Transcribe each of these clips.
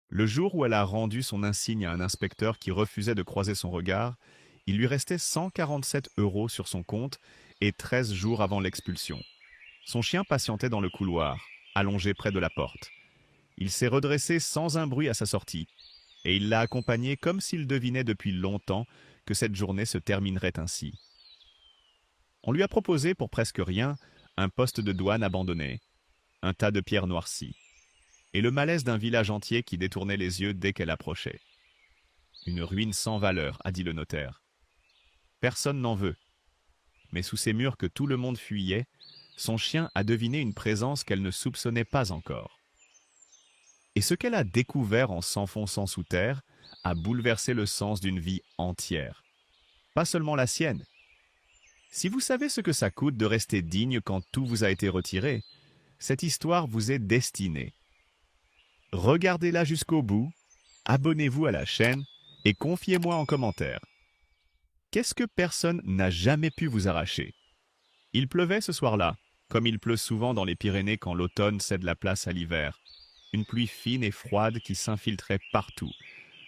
Le jour où elle a rendu son insigne à un inspecteur qui refusait de croiser son regard, il lui restait 147 euros sur son compte et 13 jours avant l'expulsion. Son chien patientait dans le couloir, allongé près de la porte. Il s'est redressé sans un bruit à sa sortie, et il l'a accompagné comme s'il devinait depuis longtemps que cette journée se terminerait ainsi. On lui a proposé pour presque rien un poste de douane abandonné, un tas de pierres noircies, et le malaise d'un village entier qui détournait les yeux dès qu'elle approchait. Une ruine sans valeur, a dit le notaire. Personne n'en veut. Mais sous ces murs que tout le monde fuyait, son chien a deviné une présence qu'elle ne soupçonnait pas encore. Et ce qu'elle a découvert en s'enfonçant sous terre a bouleversé le sens d'une vie entière. Pas seulement la sienne. Si vous savez ce que ça coûte de rester digne quand tout vous a été retiré, cette histoire vous est destinée. Regardez-la jusqu'au bout, abonnez-vous à la chaîne et confiez-moi en commentaire. Qu'est-ce que personne n'a jamais pu vous arracher? Il pleuvait ce soir-là, comme il pleut souvent dans les Pyrénées quand l'automne cède la place à l'hiver. Une pluie fine et froide qui s'infiltrait partout,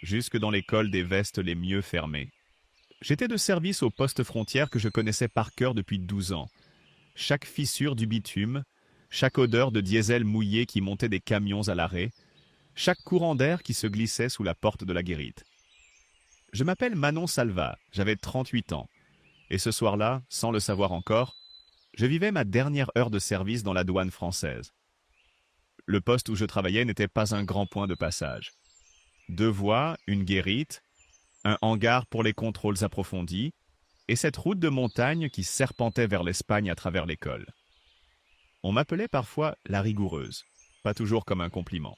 jusque dans les cols des vestes les mieux fermées. J'étais de service au poste frontière que je connaissais par cœur depuis 12 ans. Chaque fissure du bitume, chaque odeur de diesel mouillé qui montait des camions à l'arrêt, chaque courant d'air qui se glissait sous la porte de la guérite. Je m'appelle Manon Salva, j'avais 38 ans, et ce soir-là, sans le savoir encore, je vivais ma dernière heure de service dans la douane française. Le poste où je travaillais n'était pas un grand point de passage. 2 voies, une guérite, un hangar pour les contrôles approfondis, et cette route de montagne qui serpentait vers l'Espagne à travers l'école. On m'appelait parfois la rigoureuse, pas toujours comme un compliment.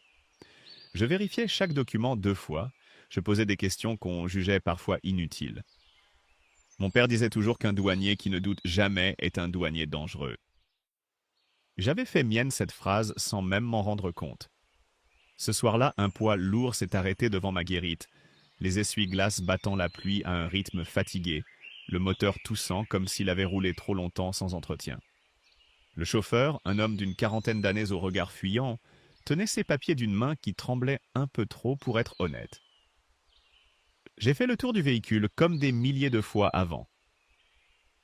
Je vérifiais chaque document 2 fois, je posais des questions qu'on jugeait parfois inutiles. Mon père disait toujours qu'un douanier qui ne doute jamais est un douanier dangereux. J'avais fait mienne cette phrase sans même m'en rendre compte. Ce soir-là, un poids lourd s'est arrêté devant ma guérite, les essuie-glaces battant la pluie à un rythme fatigué, le moteur toussant comme s'il avait roulé trop longtemps sans entretien. Le chauffeur, un homme d'une quarantaine d'années au regard fuyant, tenait ses papiers d'une main qui tremblait un peu trop pour être honnête. J'ai fait le tour du véhicule comme des milliers de fois avant.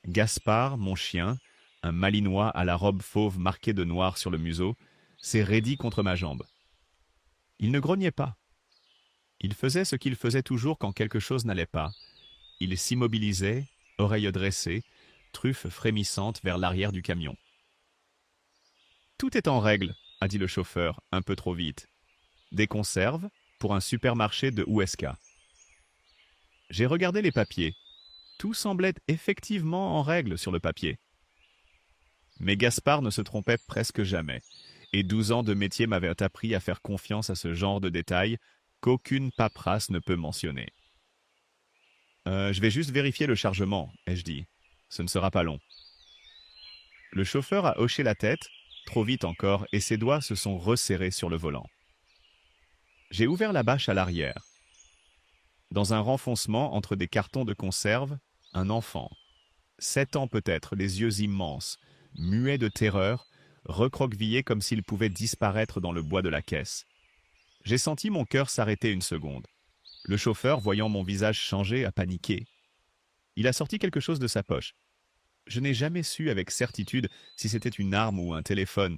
Gaspard, mon chien, un malinois à la robe fauve marquée de noir sur le museau, s'est raidi contre ma jambe. Il ne grognait pas. Il faisait ce qu'il faisait toujours quand quelque chose n'allait pas. Il s'immobilisait, oreilles dressées, truffe frémissante vers l'arrière du camion. « Tout est en règle », a dit le chauffeur, un peu trop vite. « Des conserves pour un supermarché de Huesca. » J'ai regardé les papiers. Tout semblait effectivement en règle sur le papier. Mais Gaspard ne se trompait presque jamais, et 12 ans de métier m'avaient appris à faire confiance à ce genre de détails qu'aucune paperasse ne peut mentionner. Je vais juste vérifier le chargement, ai-je dit. Ce ne sera pas long. Le chauffeur a hoché la tête, trop vite encore, et ses doigts se sont resserrés sur le volant. J'ai ouvert la bâche à l'arrière. Dans un renfoncement entre des cartons de conserve, un enfant. 7 ans peut-être, les yeux immenses, muet de terreur, recroquevillé comme s'il pouvait disparaître dans le bois de la caisse. J'ai senti mon cœur s'arrêter une seconde. Le chauffeur, voyant mon visage changer, a paniqué. Il a sorti quelque chose de sa poche. Je n'ai jamais su avec certitude si c'était une arme ou un téléphone.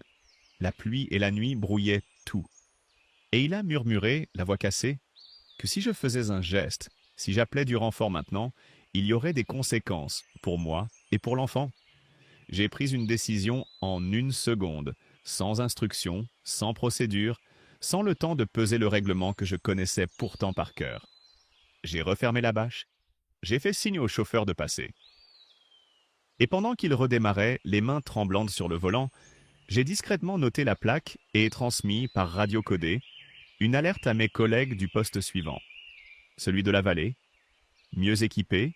La pluie et la nuit brouillaient tout. Et il a murmuré, la voix cassée, que si je faisais un geste, si j'appelais du renfort maintenant, il y aurait des conséquences pour moi et pour l'enfant. J'ai pris une décision en 1 seconde, sans instruction, sans procédure, sans le temps de peser le règlement que je connaissais pourtant par cœur. J'ai refermé la bâche, j'ai fait signe au chauffeur de passer. Et pendant qu'il redémarrait, les mains tremblantes sur le volant, j'ai discrètement noté la plaque et transmis, par radio codée, une alerte à mes collègues du poste suivant, celui de la vallée, mieux équipé,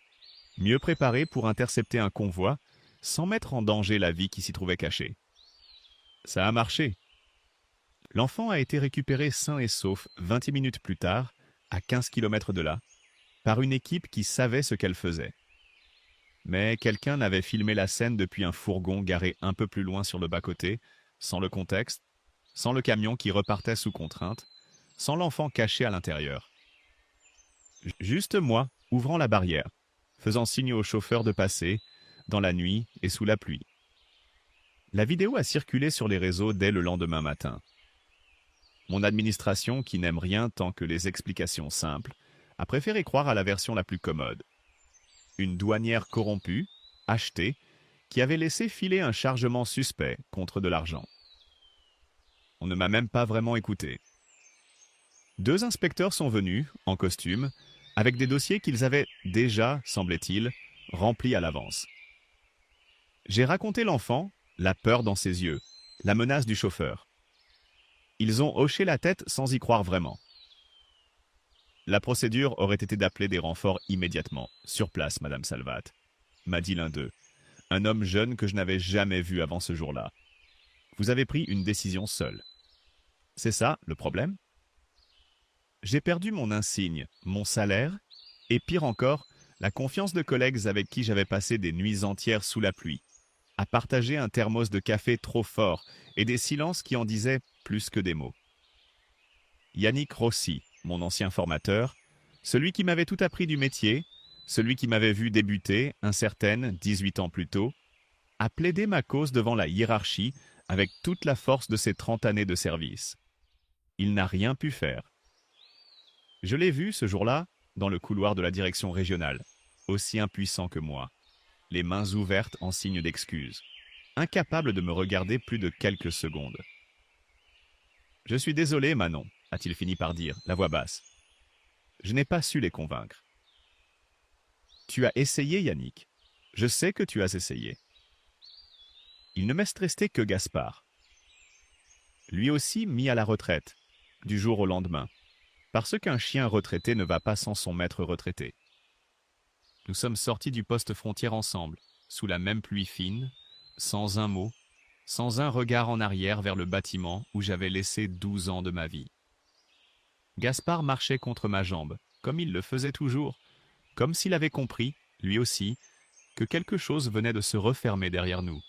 mieux préparé pour intercepter un convoi, sans mettre en danger la vie qui s'y trouvait cachée. Ça a marché. L'enfant a été récupéré sain et sauf 20 minutes plus tard, à 15 kilomètres de là, par une équipe qui savait ce qu'elle faisait. Mais quelqu'un avait filmé la scène depuis un fourgon garé un peu plus loin sur le bas-côté, sans le contexte, sans le camion qui repartait sous contrainte, sans l'enfant caché à l'intérieur. Juste moi, ouvrant la barrière, faisant signe au chauffeur de passer, dans la nuit et sous la pluie. La vidéo a circulé sur les réseaux dès le lendemain matin. Mon administration, qui n'aime rien tant que les explications simples, a préféré croire à la version la plus commode. Une douanière corrompue, achetée, qui avait laissé filer un chargement suspect contre de l'argent. On ne m'a même pas vraiment écouté. 2 inspecteurs sont venus, en costume, avec des dossiers qu'ils avaient déjà, semblait-il, remplis à l'avance. J'ai raconté l'enfant, la peur dans ses yeux, la menace du chauffeur. Ils ont hoché la tête sans y croire vraiment. La procédure aurait été d'appeler des renforts immédiatement, sur place, Madame Salvat, m'a dit l'un d'eux, un homme jeune que je n'avais jamais vu avant ce jour-là. Vous avez pris une décision seule. C'est ça, le problème? J'ai perdu mon insigne, mon salaire, et pire encore, la confiance de collègues avec qui j'avais passé des nuits entières sous la pluie, à partager un thermos de café trop fort et des silences qui en disaient plus que des mots. Yannick Rossi, mon ancien formateur, celui qui m'avait tout appris du métier, celui qui m'avait vu débuter, incertaine, 18 ans plus tôt, a plaidé ma cause devant la hiérarchie avec toute la force de ses 30 années de service. Il n'a rien pu faire. Je l'ai vu, ce jour-là, dans le couloir de la direction régionale, aussi impuissant que moi, les mains ouvertes en signe d'excuse, incapable de me regarder plus de quelques secondes. « Je suis désolé, Manon », a-t-il fini par dire, la voix basse. Je n'ai pas su les convaincre. « Tu as essayé, Yannick. Je sais que tu as essayé. » Il ne m'est resté que Gaspard. Lui aussi mis à la retraite, du jour au lendemain, parce qu'un chien retraité ne va pas sans son maître retraité. Nous sommes sortis du poste frontière ensemble, sous la même pluie fine, sans un mot, sans un regard en arrière vers le bâtiment où j'avais laissé 12 ans de ma vie. Gaspard marchait contre ma jambe, comme il le faisait toujours, comme s'il avait compris, lui aussi, que quelque chose venait de se refermer derrière nous.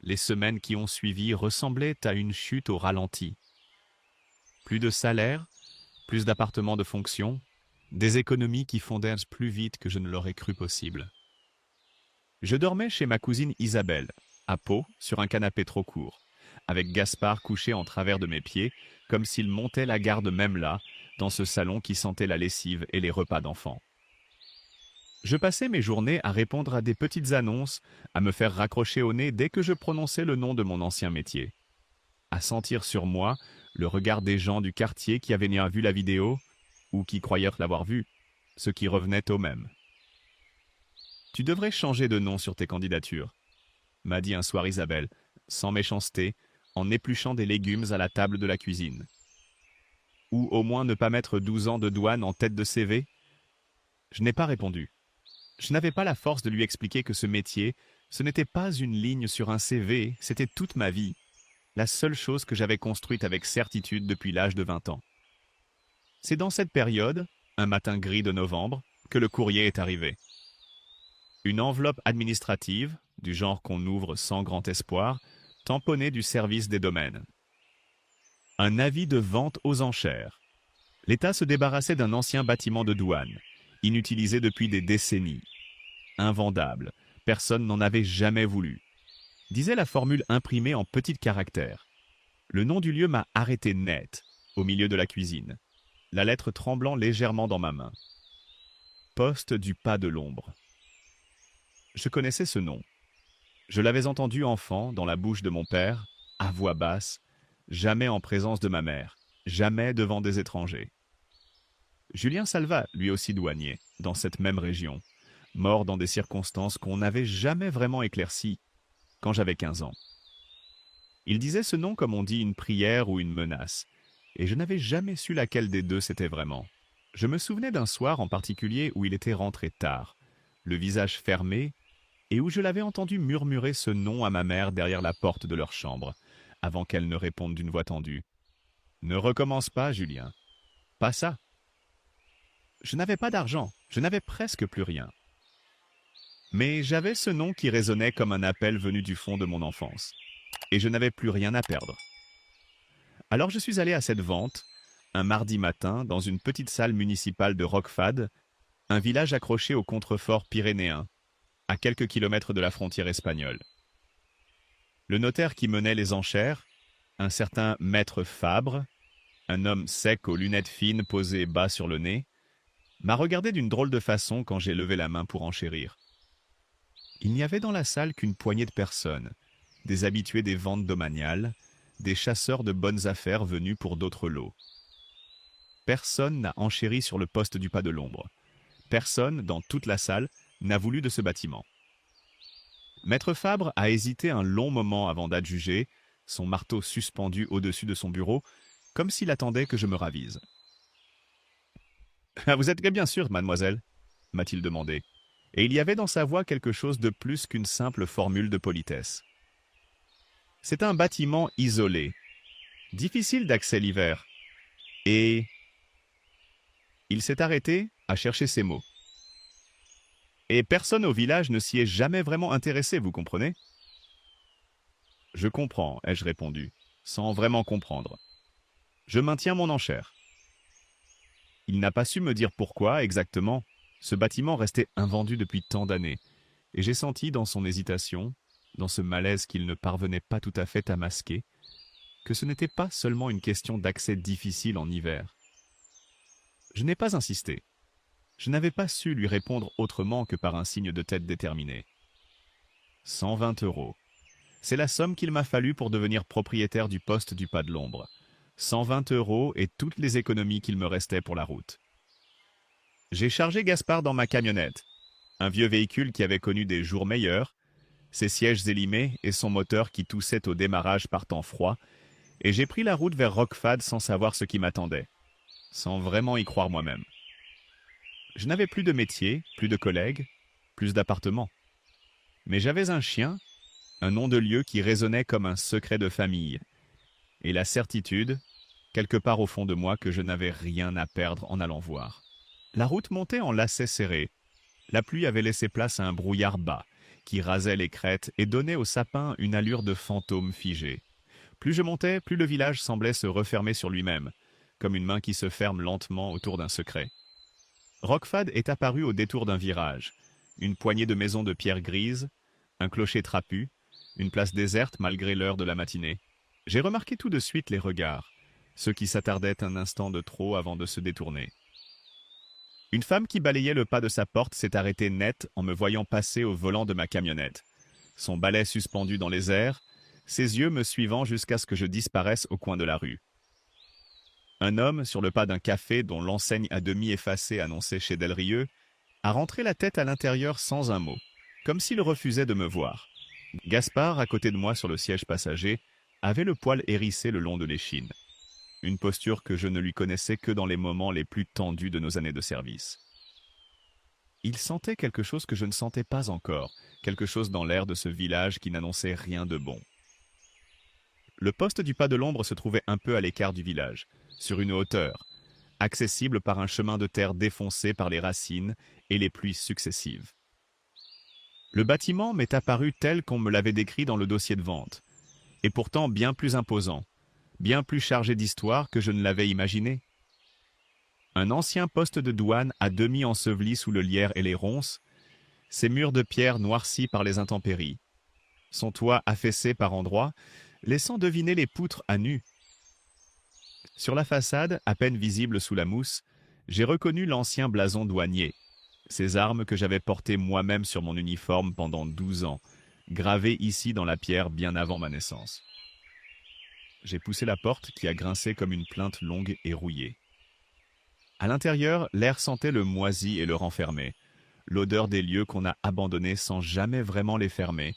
Les semaines qui ont suivi ressemblaient à une chute au ralenti. Plus de salaire, plus d'appartements de fonction, des économies qui fondaient plus vite que je ne l'aurais cru possible. Je dormais chez ma cousine Isabelle, à Pau, sur un canapé trop court, avec Gaspard couché en travers de mes pieds, comme s'il montait la garde même là, dans ce salon qui sentait la lessive et les repas d'enfants. Je passais mes journées à répondre à des petites annonces, à me faire raccrocher au nez dès que je prononçais le nom de mon ancien métier, à sentir sur moi le regard des gens du quartier qui avaient bien vu la vidéo, ou qui croyaient l'avoir vue, ce qui revenait au même. « Tu devrais changer de nom sur tes candidatures », m'a dit un soir Isabelle, sans méchanceté, en épluchant des légumes à la table de la cuisine. Ou au moins ne pas mettre 12 ans de douane en tête de CV. Je n'ai pas répondu. Je n'avais pas la force de lui expliquer que ce métier, ce n'était pas une ligne sur un CV, c'était toute ma vie, la seule chose que j'avais construite avec certitude depuis l'âge de 20 ans. C'est dans cette période, un matin gris de novembre, que le courrier est arrivé. Une enveloppe administrative, du genre qu'on ouvre sans grand espoir, tamponnée du service des domaines. Un avis de vente aux enchères. L'État se débarrassait d'un ancien bâtiment de douane, inutilisé depuis des décennies. Invendable, personne n'en avait jamais voulu. Disait la formule imprimée en petits caractères. Le nom du lieu m'a arrêté net, au milieu de la cuisine, la lettre tremblant légèrement dans ma main. Poste du pas de l'ombre. Je connaissais ce nom. Je l'avais entendu enfant dans la bouche de mon père, à voix basse, jamais en présence de ma mère, jamais devant des étrangers. Julien Salvat, lui aussi douanier, dans cette même région, mort dans des circonstances qu'on n'avait jamais vraiment éclaircies, quand j'avais 15 ans. Il disait ce nom comme on dit une prière ou une menace, et je n'avais jamais su laquelle des deux c'était vraiment. Je me souvenais d'un soir en particulier où il était rentré tard, le visage fermé, et où je l'avais entendu murmurer ce nom à ma mère derrière la porte de leur chambre, avant qu'elle ne réponde d'une voix tendue. « Ne recommence pas, Julien. Pas ça. » Je n'avais pas d'argent, je n'avais presque plus rien. Mais j'avais ce nom qui résonnait comme un appel venu du fond de mon enfance, et je n'avais plus rien à perdre. Alors je suis allé à cette vente, un mardi matin, dans une petite salle municipale de Roquefade, un village accroché au contrefort pyrénéen, à quelques kilomètres de la frontière espagnole. Le notaire qui menait les enchères, un certain maître Fabre, un homme sec aux lunettes fines posées bas sur le nez, m'a regardé d'une drôle de façon quand j'ai levé la main pour enchérir. Il n'y avait dans la salle qu'une poignée de personnes, des habitués des ventes domaniales, des chasseurs de bonnes affaires venus pour d'autres lots. Personne n'a enchéri sur le poste du pas de l'ombre. Personne, dans toute la salle, n'a voulu de ce bâtiment. Maître Fabre a hésité un long moment avant d'adjuger, son marteau suspendu au-dessus de son bureau, comme s'il attendait que je me ravise. « Vous êtes bien sûre, mademoiselle ?» m'a-t-il demandé, et il y avait dans sa voix quelque chose de plus qu'une simple formule de politesse. C'est un bâtiment isolé, difficile d'accès l'hiver, et... Il s'est arrêté à chercher ses mots. Et personne au village ne s'y est jamais vraiment intéressé, vous comprenez? Je comprends, ai-je répondu, sans vraiment comprendre. Je maintiens mon enchère. Il n'a pas su me dire pourquoi, exactement. Ce bâtiment restait invendu depuis tant d'années, et j'ai senti dans son hésitation, dans ce malaise qu'il ne parvenait pas tout à fait à masquer, que ce n'était pas seulement une question d'accès difficile en hiver. Je n'ai pas insisté. Je n'avais pas su lui répondre autrement que par un signe de tête déterminé. 120 €. C'est la somme qu'il m'a fallu pour devenir propriétaire du poste du pas de l'ombre. 120 € et toutes les économies qu'il me restait pour la route. J'ai chargé Gaspard dans ma camionnette, un vieux véhicule qui avait connu des jours meilleurs, ses sièges élimés et son moteur qui toussait au démarrage par temps froid, et j'ai pris la route vers Roquefade sans savoir ce qui m'attendait, sans vraiment y croire moi-même. Je n'avais plus de métier, plus de collègues, plus d'appartements. Mais j'avais un chien, un nom de lieu qui résonnait comme un secret de famille, et la certitude, quelque part au fond de moi, que je n'avais rien à perdre en allant voir. La route montait en lacets serrés. La pluie avait laissé place à un brouillard bas, qui rasait les crêtes et donnait au sapin une allure de fantôme figé. Plus je montais, plus le village semblait se refermer sur lui-même, comme une main qui se ferme lentement autour d'un secret. Roquefade est apparu au détour d'un virage. Une poignée de maisons de pierre grise, un clocher trapu, une place déserte malgré l'heure de la matinée. J'ai remarqué tout de suite les regards, ceux qui s'attardaient un instant de trop avant de se détourner. Une femme qui balayait le pas de sa porte s'est arrêtée net en me voyant passer au volant de ma camionnette. Son balai suspendu dans les airs, ses yeux me suivant jusqu'à ce que je disparaisse au coin de la rue. Un homme, sur le pas d'un café dont l'enseigne à demi effacée annonçait chez Delrieux, a rentré la tête à l'intérieur sans un mot, comme s'il refusait de me voir. Gaspard, à côté de moi sur le siège passager, avait le poil hérissé le long de l'échine. Une posture que je ne lui connaissais que dans les moments les plus tendus de nos années de service. Il sentait quelque chose que je ne sentais pas encore, quelque chose dans l'air de ce village qui n'annonçait rien de bon. Le poste du pas de l'ombre se trouvait un peu à l'écart du village, sur une hauteur, accessible par un chemin de terre défoncé par les racines et les pluies successives. Le bâtiment m'est apparu tel qu'on me l'avait décrit dans le dossier de vente, et pourtant bien plus imposant, bien plus chargé d'histoire que je ne l'avais imaginé. Un ancien poste de douane à demi enseveli sous le lierre et les ronces, ses murs de pierre noircis par les intempéries, son toit affaissé par endroits, laissant deviner les poutres à nu. Sur la façade, à peine visible sous la mousse, j'ai reconnu l'ancien blason douanier, ces armes que j'avais portées moi-même sur mon uniforme pendant 12 ans, gravées ici dans la pierre bien avant ma naissance. J'ai poussé la porte qui a grincé comme une plainte longue et rouillée. À l'intérieur, l'air sentait le moisi et le renfermé, l'odeur des lieux qu'on a abandonnés sans jamais vraiment les fermer,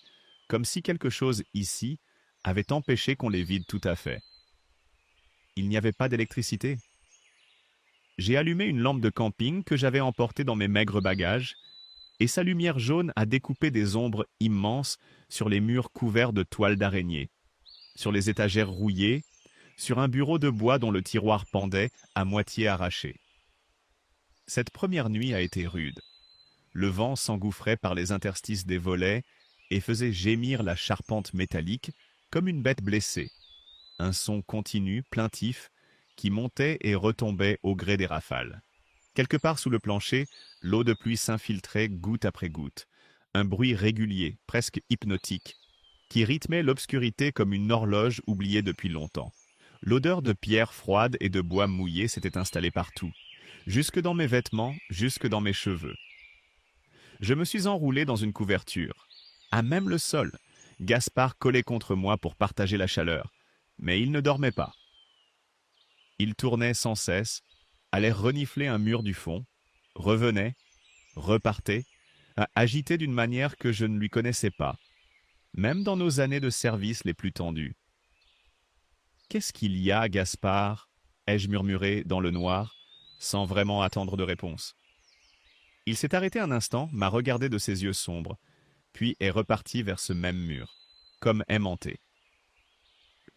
comme si quelque chose ici avait empêché qu'on les vide tout à fait. Il n'y avait pas d'électricité. J'ai allumé une lampe de camping que j'avais emportée dans mes maigres bagages, et sa lumière jaune a découpé des ombres immenses sur les murs couverts de toiles d'araignée, sur les étagères rouillées, sur un bureau de bois dont le tiroir pendait, à moitié arraché. Cette première nuit a été rude. Le vent s'engouffrait par les interstices des volets et faisait gémir la charpente métallique comme une bête blessée. Un son continu, plaintif, qui montait et retombait au gré des rafales. Quelque part sous le plancher, l'eau de pluie s'infiltrait goutte après goutte. Un bruit régulier, presque hypnotique, qui rythmait l'obscurité comme une horloge oubliée depuis longtemps. L'odeur de pierres froides et de bois mouillé s'était installée partout, jusque dans mes vêtements, jusque dans mes cheveux. Je me suis enroulé dans une couverture. À même le sol, Gaspard collait contre moi pour partager la chaleur, mais il ne dormait pas. Il tournait sans cesse, allait renifler un mur du fond, revenait, repartait, agité d'une manière que je ne lui connaissais pas, même dans nos années de service les plus tendues. « Qu'est-ce qu'il y a, Gaspard » ai-je murmuré dans le noir, sans vraiment attendre de réponse. Il s'est arrêté un instant, m'a regardé de ses yeux sombres, puis est reparti vers ce même mur, comme aimanté.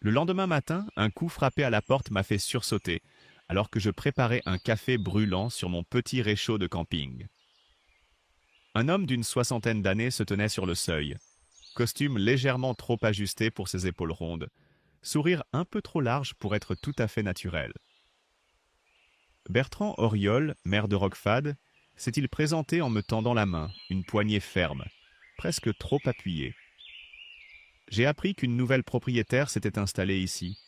Le lendemain matin, un coup frappé à la porte m'a fait sursauter, alors que je préparais un café brûlant sur mon petit réchaud de camping. Un homme d'une 60aine d'années se tenait sur le seuil, costume légèrement trop ajusté pour ses épaules rondes, sourire un peu trop large pour être tout à fait naturel. Bertrand Auriol, maire de Roquefade, s'est-il présenté en me tendant la main, une poignée ferme, presque trop appuyée. J'ai appris qu'une nouvelle propriétaire s'était installée ici.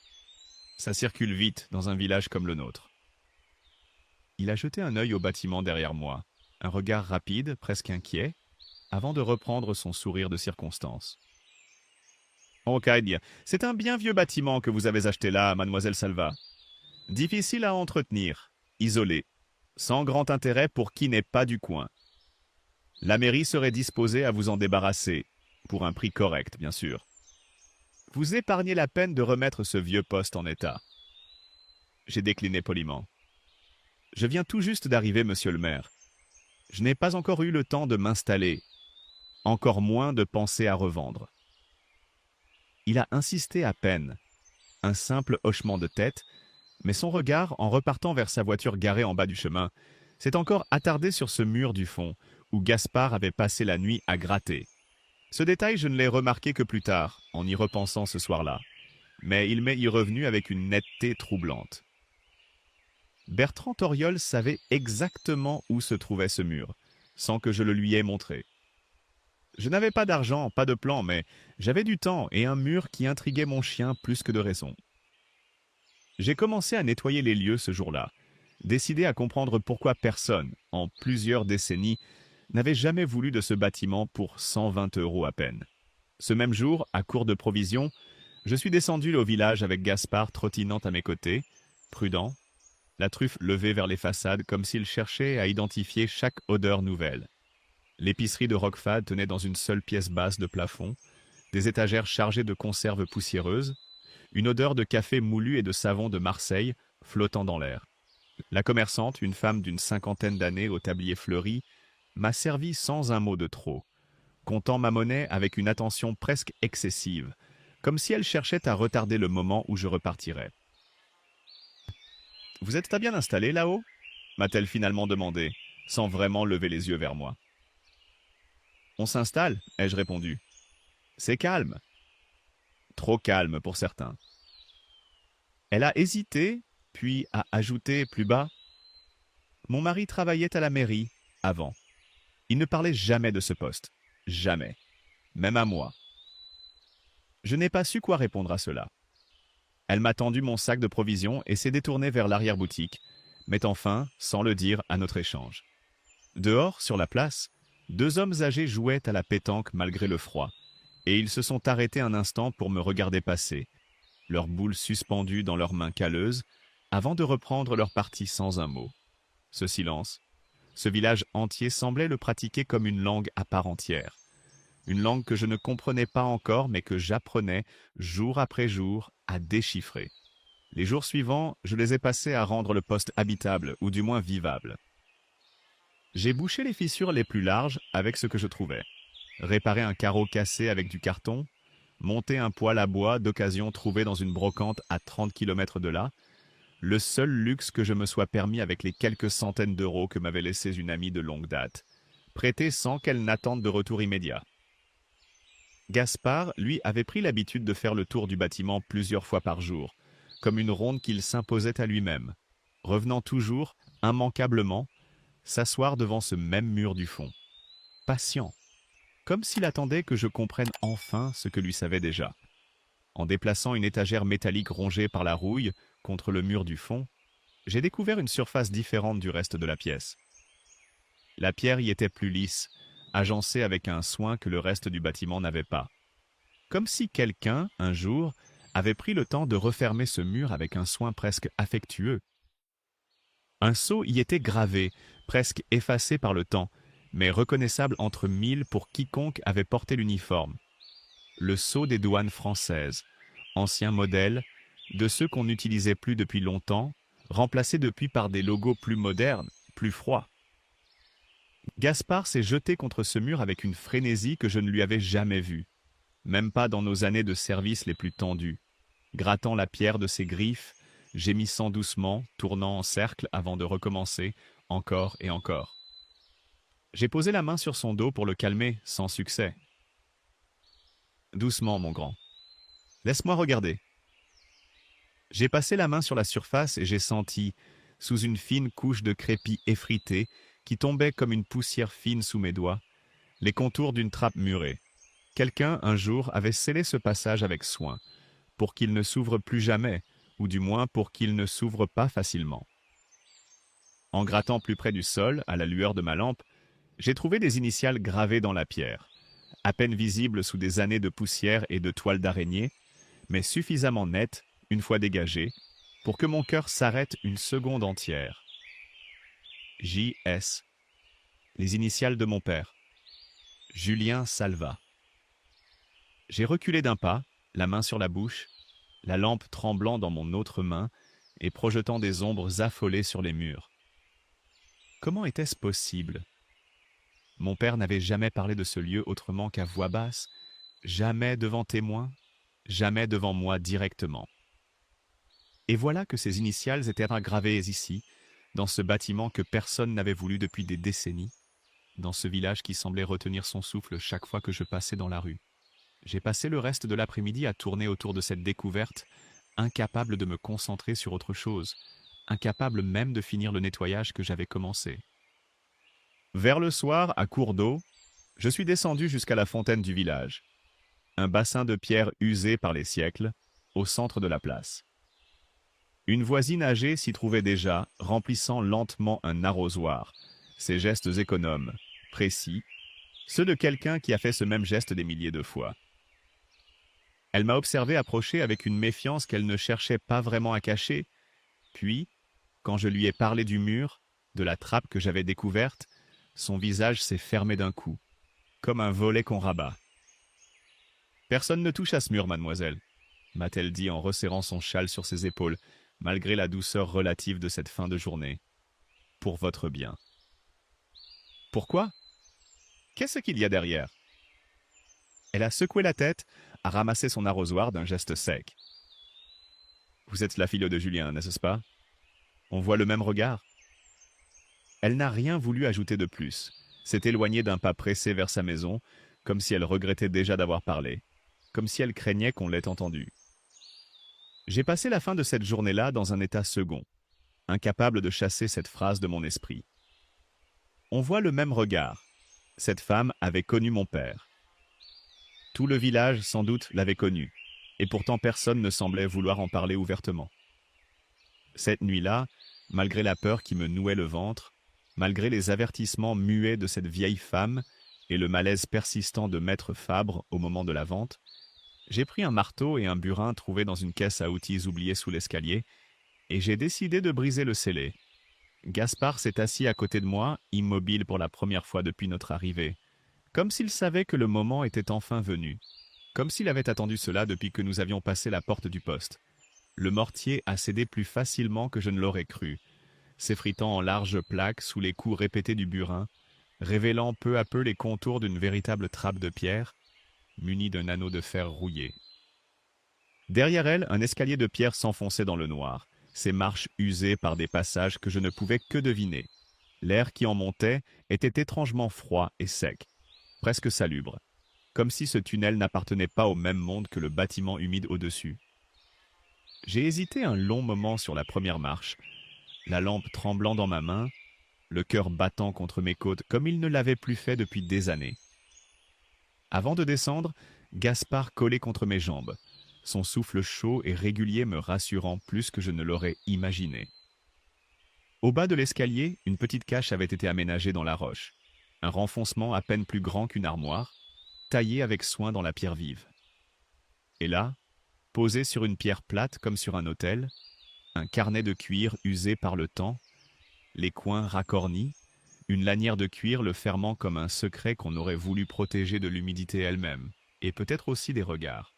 Ça circule vite dans un village comme le nôtre. Il a jeté un œil au bâtiment derrière moi, un regard rapide, presque inquiet, avant de reprendre son sourire de circonstance. « Oh, Cagne, c'est un bien vieux bâtiment que vous avez acheté là, mademoiselle Salva. Difficile à entretenir, isolé, sans grand intérêt pour qui n'est pas du coin. La mairie serait disposée à vous en débarrasser, pour un prix correct, bien sûr. Vous épargnez la peine de remettre ce vieux poste en état. » J'ai décliné poliment. « Je viens tout juste d'arriver, monsieur le maire. Je n'ai pas encore eu le temps de m'installer, encore moins de penser à revendre. » Il a insisté à peine, un simple hochement de tête, mais son regard, en repartant vers sa voiture garée en bas du chemin, s'est encore attardé sur ce mur du fond, où Gaspard avait passé la nuit à gratter. Ce détail, je ne l'ai remarqué que plus tard, en y repensant ce soir-là, mais il m'est y revenu avec une netteté troublante. Bertrand Auriol savait exactement où se trouvait ce mur, sans que je le lui ai montré. Je n'avais pas d'argent, pas de plan, mais j'avais du temps et un mur qui intriguait mon chien plus que de raison. J'ai commencé à nettoyer les lieux ce jour-là, décidé à comprendre pourquoi personne, en plusieurs décennies, n'avait jamais voulu de ce bâtiment pour 120 € à peine. Ce même jour, à court de provisions, je suis descendu au village avec Gaspard trottinant à mes côtés, prudent, la truffe levée vers les façades comme s'il cherchait à identifier chaque odeur nouvelle. L'épicerie de Roquefade tenait dans une seule pièce basse de plafond, des étagères chargées de conserves poussiéreuses, une odeur de café moulu et de savon de Marseille flottant dans l'air. La commerçante, une femme d'une 50aine d'années au tablier fleuri, m'a servi sans un mot de trop, comptant ma monnaie avec une attention presque excessive, comme si elle cherchait à retarder le moment où je repartirais. « Vous êtes bien installé là-haut » m'a-t-elle finalement demandé, sans vraiment lever les yeux vers moi. « On s'installe » ai-je répondu. « C'est calme. » Trop calme pour certains. Elle a hésité, puis a ajouté plus bas. « Mon mari travaillait à la mairie, avant. Il ne parlait jamais de ce poste. Jamais. Même à moi. » Je n'ai pas su quoi répondre à cela. Elle m'a tendu mon sac de provisions et s'est détournée vers l'arrière-boutique, mettant fin, sans le dire, à notre échange. Dehors, sur la place, deux hommes âgés jouaient à la pétanque malgré le froid, et ils se sont arrêtés un instant pour me regarder passer, leurs boules suspendues dans leurs mains calleuses, avant de reprendre leur partie sans un mot. Ce silence, ce village entier semblait le pratiquer comme une langue à part entière. Une langue que je ne comprenais pas encore, mais que j'apprenais, jour après jour, à déchiffrer. Les jours suivants, je les ai passés à rendre le poste habitable, ou du moins vivable. J'ai bouché les fissures les plus larges avec ce que je trouvais. Réparé un carreau cassé avec du carton, monté un poêle à bois d'occasion trouvé dans une brocante à 30 km de là, le seul luxe que je me sois permis avec les quelques centaines d'euros que m'avait laissés une amie de longue date, prêtés sans qu'elle n'attende de retour immédiat. Gaspard, lui, avait pris l'habitude de faire le tour du bâtiment plusieurs fois par jour, comme une ronde qu'il s'imposait à lui-même, revenant toujours, immanquablement, s'asseoir devant ce même mur du fond, patient, comme s'il attendait que je comprenne enfin ce que lui savait déjà. En déplaçant une étagère métallique rongée par la rouille contre le mur du fond, j'ai découvert une surface différente du reste de la pièce. La pierre y était plus lisse, agencée avec un soin que le reste du bâtiment n'avait pas. Comme si quelqu'un, un jour, avait pris le temps de refermer ce mur avec un soin presque affectueux. Un sceau y était gravé, presque effacé par le temps, mais reconnaissable entre mille pour quiconque avait porté l'uniforme. Le sceau des douanes françaises, ancien modèle, de ceux qu'on n'utilisait plus depuis longtemps, remplacé depuis par des logos plus modernes, plus froids. Gaspard s'est jeté contre ce mur avec une frénésie que je ne lui avais jamais vue, même pas dans nos années de service les plus tendues, grattant la pierre de ses griffes, gémissant doucement, tournant en cercle avant de recommencer, encore et encore. J'ai posé la main sur son dos pour le calmer, sans succès. Doucement, mon grand. Laisse-moi regarder. J'ai passé la main sur la surface et j'ai senti, sous une fine couche de crépi effritée qui tombait comme une poussière fine sous mes doigts, les contours d'une trappe murée. Quelqu'un, un jour, avait scellé ce passage avec soin, pour qu'il ne s'ouvre plus jamais, ou du moins pour qu'il ne s'ouvre pas facilement. En grattant plus près du sol, à la lueur de ma lampe, j'ai trouvé des initiales gravées dans la pierre, à peine visibles sous des années de poussière et de toile d'araignée, mais suffisamment nettes, une fois dégagées, pour que mon cœur s'arrête une seconde entière. J.S. Les initiales de mon père. Julien Salva. J'ai reculé d'un pas, la main sur la bouche, la lampe tremblant dans mon autre main et projetant des ombres affolées sur les murs. Comment était-ce possible? Mon père n'avait jamais parlé de ce lieu autrement qu'à voix basse, jamais devant témoin, jamais devant moi directement. Et voilà que ces initiales étaient gravées ici, dans ce bâtiment que personne n'avait voulu depuis des décennies, dans ce village qui semblait retenir son souffle chaque fois que je passais dans la rue. J'ai passé le reste de l'après-midi à tourner autour de cette découverte, incapable de me concentrer sur autre chose, incapable même de finir le nettoyage que j'avais commencé. Vers le soir, à court d'eau, je suis descendu jusqu'à la fontaine du village, un bassin de pierre usé par les siècles, au centre de la place. Une voisine âgée s'y trouvait déjà, remplissant lentement un arrosoir, ses gestes économes, précis, ceux de quelqu'un qui a fait ce même geste des milliers de fois. Elle m'a observé approcher avec une méfiance qu'elle ne cherchait pas vraiment à cacher, puis, quand je lui ai parlé du mur, de la trappe que j'avais découverte, son visage s'est fermé d'un coup, comme un volet qu'on rabat. « Personne ne touche à ce mur, mademoiselle », m'a-t-elle dit en resserrant son châle sur ses épaules, malgré la douceur relative de cette fin de journée. « Pour votre bien. » Pourquoi? Qu'est-ce qu'il y a derrière? Elle a secoué la tête, a ramassé son arrosoir d'un geste sec. « Vous êtes la fille de Julien, n'est-ce pas? On voit le même regard. » Elle n'a rien voulu ajouter de plus, s'est éloignée d'un pas pressé vers sa maison, comme si elle regrettait déjà d'avoir parlé, comme si elle craignait qu'on l'ait entendue. J'ai passé la fin de cette journée-là dans un état second, incapable de chasser cette phrase de mon esprit. On voit le même regard. Cette femme avait connu mon père. Tout le village, sans doute, l'avait connu, et pourtant personne ne semblait vouloir en parler ouvertement. Cette nuit-là, malgré la peur qui me nouait le ventre, malgré les avertissements muets de cette vieille femme et le malaise persistant de maître Fabre au moment de la vente, j'ai pris un marteau et un burin trouvés dans une caisse à outils oubliée sous l'escalier, et j'ai décidé de briser le scellé. Gaspard s'est assis à côté de moi, immobile pour la première fois depuis notre arrivée, comme s'il savait que le moment était enfin venu, comme s'il avait attendu cela depuis que nous avions passé la porte du poste. Le mortier a cédé plus facilement que je ne l'aurais cru, s'effritant en larges plaques sous les coups répétés du burin, révélant peu à peu les contours d'une véritable trappe de pierre, munie d'un anneau de fer rouillé. Derrière elle, un escalier de pierre s'enfonçait dans le noir, ses marches usées par des passages que je ne pouvais que deviner. L'air qui en montait était étrangement froid et sec, presque salubre, comme si ce tunnel n'appartenait pas au même monde que le bâtiment humide au-dessus. J'ai hésité un long moment sur la première marche, la lampe tremblant dans ma main, le cœur battant contre mes côtes comme il ne l'avait plus fait depuis des années. Avant de descendre, Gaspard collait contre mes jambes, son souffle chaud et régulier me rassurant plus que je ne l'aurais imaginé. Au bas de l'escalier, une petite cache avait été aménagée dans la roche, un renfoncement à peine plus grand qu'une armoire, taillé avec soin dans la pierre vive. Et là, posé sur une pierre plate comme sur un autel, un carnet de cuir usé par le temps, les coins racornis, une lanière de cuir le fermant comme un secret qu'on aurait voulu protéger de l'humidité elle-même, et peut-être aussi des regards.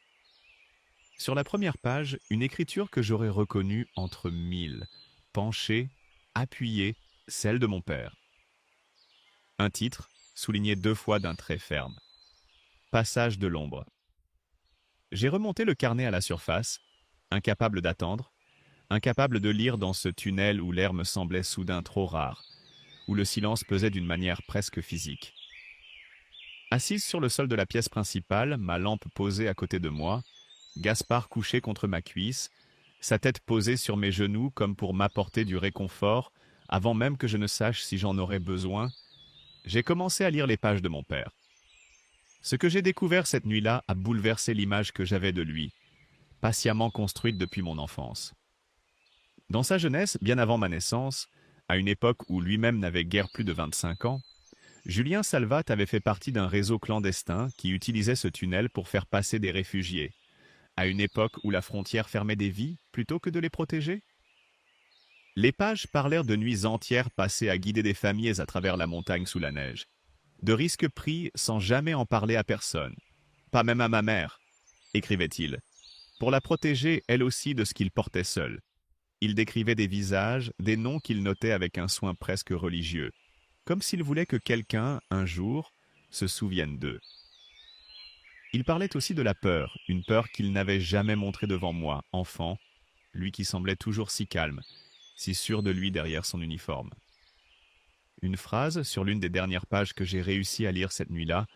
Sur la première page, une écriture que j'aurais reconnue entre mille, penchée, appuyée, celle de mon père. Un titre, souligné 2 fois d'un trait ferme. Passage de l'ombre. J'ai remonté le carnet à la surface, incapable d'attendre, incapable de lire dans ce tunnel où l'air me semblait soudain trop rare, où le silence pesait d'une manière presque physique. Assise sur le sol de la pièce principale, ma lampe posée à côté de moi, Gaspard couché contre ma cuisse, sa tête posée sur mes genoux comme pour m'apporter du réconfort, avant même que je ne sache si j'en aurais besoin, j'ai commencé à lire les pages de mon père. Ce que j'ai découvert cette nuit-là a bouleversé l'image que j'avais de lui, patiemment construite depuis mon enfance. Dans sa jeunesse, bien avant ma naissance, à une époque où lui-même n'avait guère plus de 25 ans, Julien Salvat avait fait partie d'un réseau clandestin qui utilisait ce tunnel pour faire passer des réfugiés, à une époque où la frontière fermait des vies plutôt que de les protéger. Les pages parlèrent de nuits entières passées à guider des familles à travers la montagne sous la neige, de risques pris sans jamais en parler à personne, pas même à ma mère, écrivait-il, pour la protéger elle aussi de ce qu'il portait seul. Il décrivait des visages, des noms qu'il notait avec un soin presque religieux, comme s'il voulait que quelqu'un, un jour, se souvienne d'eux. Il parlait aussi de la peur, une peur qu'il n'avait jamais montrée devant moi, enfant, lui qui semblait toujours si calme, si sûr de lui derrière son uniforme. Une phrase, sur l'une des dernières pages que j'ai réussi à lire cette nuit-là,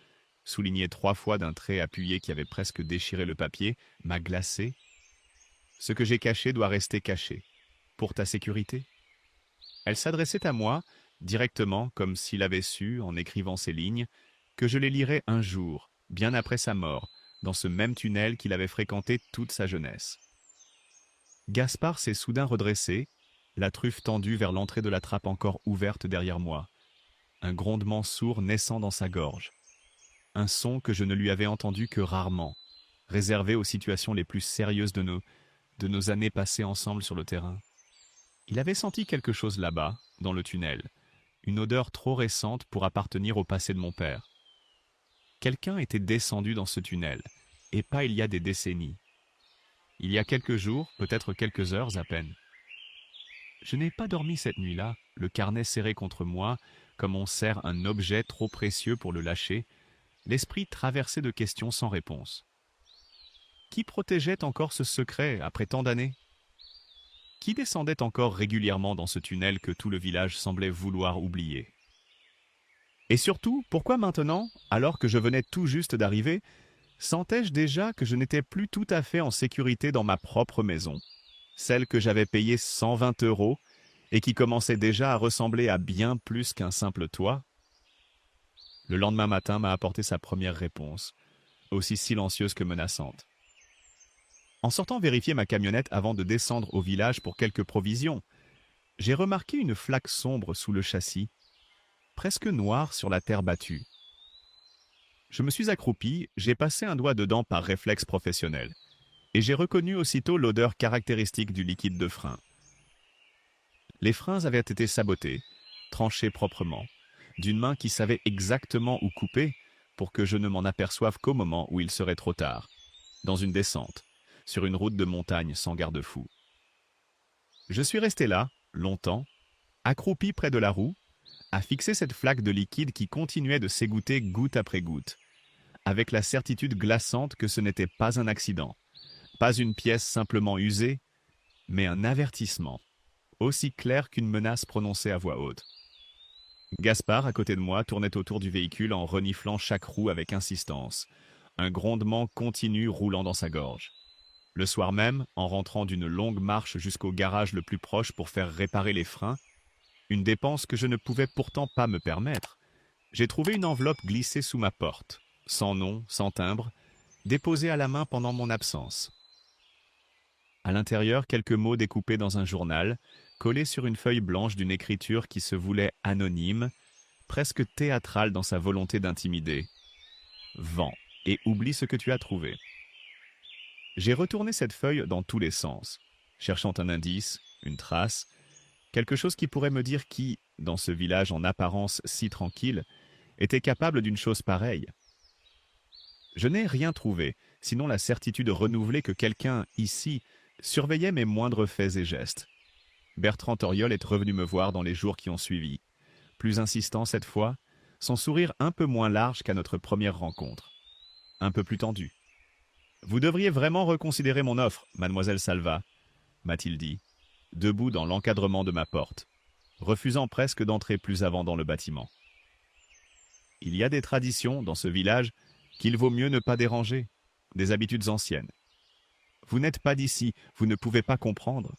soulignée 3 fois d'un trait appuyé qui avait presque déchiré le papier, m'a glacé. Ce que j'ai caché doit rester caché. Pour ta sécurité. Elle s'adressait à moi, directement, comme s'il avait su, en écrivant ces lignes, que je les lirais un jour, bien après sa mort, dans ce même tunnel qu'il avait fréquenté toute sa jeunesse. Gaspard s'est soudain redressé, la truffe tendue vers l'entrée de la trappe encore ouverte derrière moi, un grondement sourd naissant dans sa gorge, un son que je ne lui avais entendu que rarement, réservé aux situations les plus sérieuses de nos années passées ensemble sur le terrain. Il avait senti quelque chose là-bas, dans le tunnel, une odeur trop récente pour appartenir au passé de mon père. Quelqu'un était descendu dans ce tunnel, et pas il y a des décennies. Il y a quelques jours, peut-être quelques heures à peine. Je n'ai pas dormi cette nuit-là, le carnet serré contre moi, comme on serre un objet trop précieux pour le lâcher, l'esprit traversé de questions sans réponse. Qui protégeait encore ce secret après tant d'années ? Qui descendait encore régulièrement dans ce tunnel que tout le village semblait vouloir oublier ? Et surtout, pourquoi maintenant, alors que je venais tout juste d'arriver, sentais-je déjà que je n'étais plus tout à fait en sécurité dans ma propre maison, celle que j'avais payée 120 € et qui commençait déjà à ressembler à bien plus qu'un simple toit ? Le lendemain matin m'a apporté sa première réponse, aussi silencieuse que menaçante. En sortant vérifier ma camionnette avant de descendre au village pour quelques provisions, j'ai remarqué une flaque sombre sous le châssis, presque noire sur la terre battue. Je me suis accroupi, j'ai passé un doigt dedans par réflexe professionnel, et j'ai reconnu aussitôt l'odeur caractéristique du liquide de frein. Les freins avaient été sabotés, tranchés proprement, d'une main qui savait exactement où couper pour que je ne m'en aperçoive qu'au moment où il serait trop tard, dans une descente, sur une route de montagne sans garde-fou. Je suis resté là, longtemps, accroupi près de la roue, à fixer cette flaque de liquide qui continuait de s'égoutter goutte après goutte, avec la certitude glaçante que ce n'était pas un accident, pas une pièce simplement usée, mais un avertissement, aussi clair qu'une menace prononcée à voix haute. Gaspard, à côté de moi, tournait autour du véhicule en reniflant chaque roue avec insistance, un grondement continu roulant dans sa gorge. Le soir même, en rentrant d'une longue marche jusqu'au garage le plus proche pour faire réparer les freins, une dépense que je ne pouvais pourtant pas me permettre, j'ai trouvé une enveloppe glissée sous ma porte, sans nom, sans timbre, déposée à la main pendant mon absence. À l'intérieur, quelques mots découpés dans un journal, collés sur une feuille blanche d'une écriture qui se voulait anonyme, presque théâtrale dans sa volonté d'intimider. Vends et oublie ce que tu as trouvé. J'ai retourné cette feuille dans tous les sens, cherchant un indice, une trace, quelque chose qui pourrait me dire qui, dans ce village en apparence si tranquille, était capable d'une chose pareille. Je n'ai rien trouvé, sinon la certitude renouvelée que quelqu'un, ici, surveillait mes moindres faits et gestes. Bertrand Toriol est revenu me voir dans les jours qui ont suivi. Plus insistant cette fois, son sourire un peu moins large qu'à notre première rencontre. Un peu plus tendu. « Vous devriez vraiment reconsidérer mon offre, mademoiselle Salva, » m'a-t-il dit, debout dans l'encadrement de ma porte, refusant presque d'entrer plus avant dans le bâtiment. Il y a des traditions dans ce village qu'il vaut mieux ne pas déranger, des habitudes anciennes. Vous n'êtes pas d'ici, vous ne pouvez pas comprendre.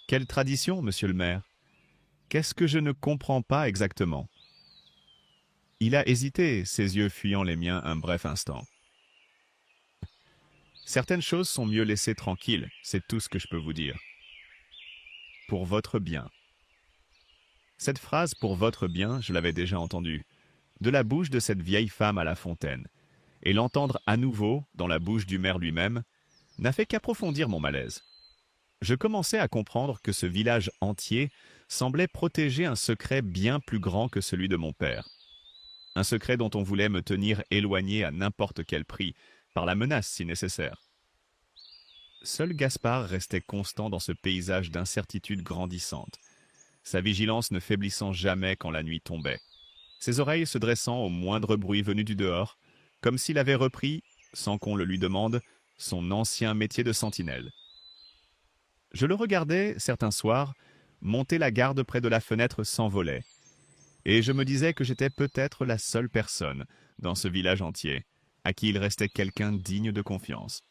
Quelle tradition, monsieur le maire? Qu'est-ce que je ne comprends pas exactement? Il a hésité, ses yeux fuyant les miens un bref instant. Certaines choses sont mieux laissées tranquilles, c'est tout ce que je peux vous dire. Pour votre bien. Cette phrase « pour votre bien », je l'avais déjà entendue, de la bouche de cette vieille femme à la fontaine, et l'entendre à nouveau dans la bouche du maire lui-même n'a fait qu'approfondir mon malaise. Je commençais à comprendre que ce village entier semblait protéger un secret bien plus grand que celui de mon père. Un secret dont on voulait me tenir éloigné à n'importe quel prix, par la menace si nécessaire. Seul Gaspard restait constant dans ce paysage d'incertitude grandissante, sa vigilance ne faiblissant jamais quand la nuit tombait, ses oreilles se dressant au moindre bruit venu du dehors, comme s'il avait repris, sans qu'on le lui demande, son ancien métier de sentinelle. Je le regardais, certains soirs, monter la garde près de la fenêtre sans volet, et je me disais que j'étais peut-être la seule personne, dans ce village entier, à qui il restait quelqu'un digne de confiance.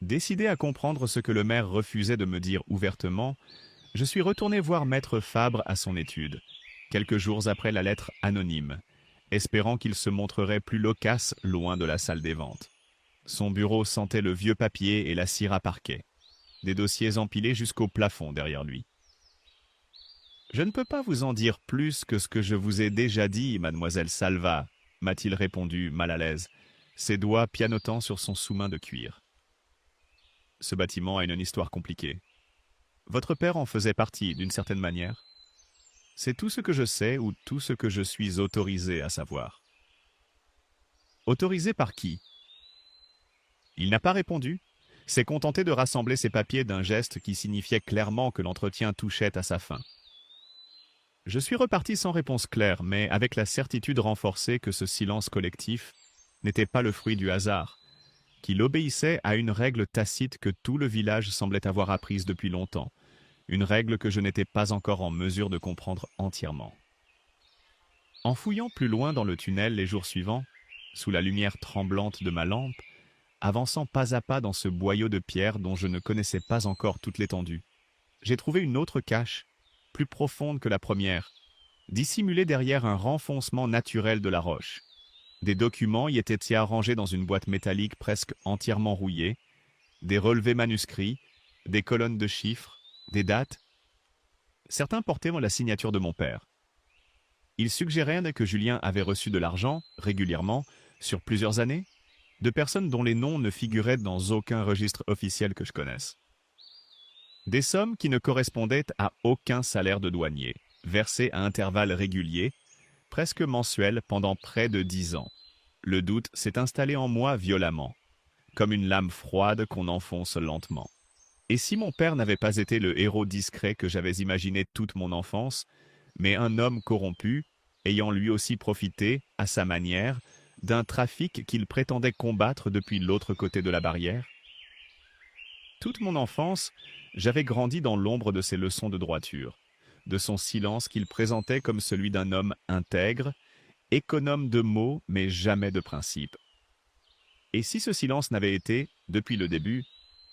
Décidé à comprendre ce que le maire refusait de me dire ouvertement, je suis retourné voir maître Fabre à son étude, quelques jours après la lettre anonyme, espérant qu'il se montrerait plus loquace loin de la salle des ventes. Son bureau sentait le vieux papier et la cire à parquet, des dossiers empilés jusqu'au plafond derrière lui. « Je ne peux pas vous en dire plus que ce que je vous ai déjà dit, mademoiselle Salva, » m'a-t-il répondu, mal à l'aise, ses doigts pianotant sur son sous-main de cuir. Ce bâtiment a une histoire compliquée. Votre père en faisait partie, d'une certaine manière. C'est tout ce que je sais ou tout ce que je suis autorisé à savoir. Autorisé par qui? Il n'a pas répondu, s'est contenté de rassembler ses papiers d'un geste qui signifiait clairement que l'entretien touchait à sa fin. Je suis reparti sans réponse claire, mais avec la certitude renforcée que ce silence collectif n'était pas le fruit du hasard, qu'il obéissait à une règle tacite que tout le village semblait avoir apprise depuis longtemps, une règle que je n'étais pas encore en mesure de comprendre entièrement. En fouillant plus loin dans le tunnel les jours suivants, sous la lumière tremblante de ma lampe, avançant pas à pas dans ce boyau de pierre dont je ne connaissais pas encore toute l'étendue, j'ai trouvé une autre cache, plus profonde que la première, dissimulée derrière un renfoncement naturel de la roche. Des documents y étaient arrangés dans une boîte métallique presque entièrement rouillée, des relevés manuscrits, des colonnes de chiffres, des dates. Certains portaient la signature de mon père. Ils suggéraient que Julien avait reçu de l'argent, régulièrement, sur plusieurs années, de personnes dont les noms ne figuraient dans aucun registre officiel que je connaisse. Des sommes qui ne correspondaient à aucun salaire de douanier, versées à intervalles réguliers, presque mensuels pendant près de 10 ans. Le doute s'est installé en moi violemment, comme une lame froide qu'on enfonce lentement. Et si mon père n'avait pas été le héros discret que j'avais imaginé toute mon enfance, mais un homme corrompu, ayant lui aussi profité, à sa manière, d'un trafic qu'il prétendait combattre depuis l'autre côté de la barrière? Toute mon enfance, j'avais grandi dans l'ombre de ses leçons de droiture, de son silence qu'il présentait comme celui d'un homme intègre, économe de mots mais jamais de principes. Et si ce silence n'avait été, depuis le début,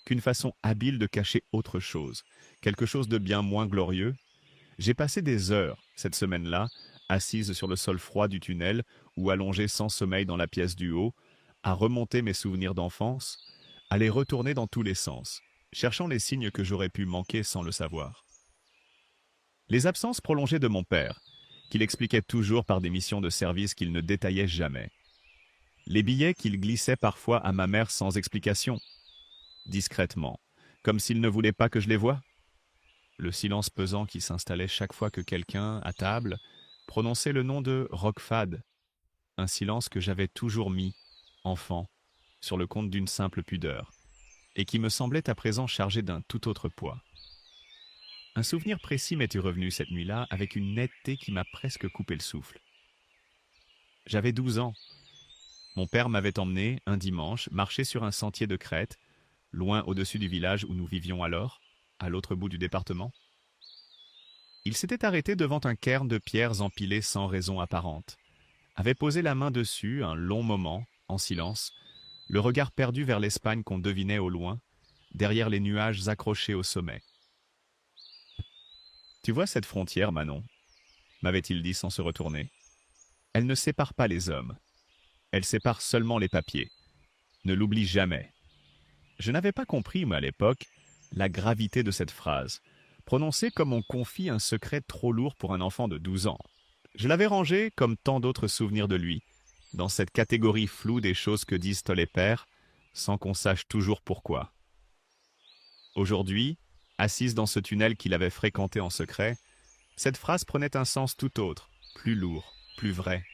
qu'une façon habile de cacher autre chose, quelque chose de bien moins glorieux, j'ai passé des heures, cette semaine-là, assise sur le sol froid du tunnel ou allongée sans sommeil dans la pièce du haut, à remonter mes souvenirs d'enfance, à les retourner dans tous les sens, cherchant les signes que j'aurais pu manquer sans le savoir. Les absences prolongées de mon père, qu'il expliquait toujours par des missions de service qu'il ne détaillait jamais. Les billets qu'il glissait parfois à ma mère sans explication, discrètement, comme s'il ne voulait pas que je les voie. Le silence pesant qui s'installait chaque fois que quelqu'un, à table, prononçait le nom de Roquefade, un silence que j'avais toujours mis, enfant, sur le compte d'une simple pudeur, et qui me semblait à présent chargé d'un tout autre poids. Un souvenir précis m'était revenu cette nuit-là avec une netteté qui m'a presque coupé le souffle. J'avais 12 ans. Mon père m'avait emmené, un dimanche, marcher sur un sentier de crête, loin au-dessus du village où nous vivions alors, à l'autre bout du département. Il s'était arrêté devant un cairn de pierres empilées sans raison apparente, avait posé la main dessus un long moment, en silence, le regard perdu vers l'Espagne qu'on devinait au loin, derrière les nuages accrochés au sommet. « Tu vois cette frontière, Manon ?» m'avait-il dit sans se retourner. « Elle ne sépare pas les hommes. Elle sépare seulement les papiers. Ne l'oublie jamais. » Je n'avais pas compris, moi, à l'époque, la gravité de cette phrase, prononcée comme on confie un secret trop lourd pour un enfant de 12 ans. Je l'avais rangé, comme tant d'autres souvenirs de lui, dans cette catégorie floue des choses que disent les pères, sans qu'on sache toujours pourquoi. Aujourd'hui, assise dans ce tunnel qu'il avait fréquenté en secret, cette phrase prenait un sens tout autre, plus lourd, plus vrai.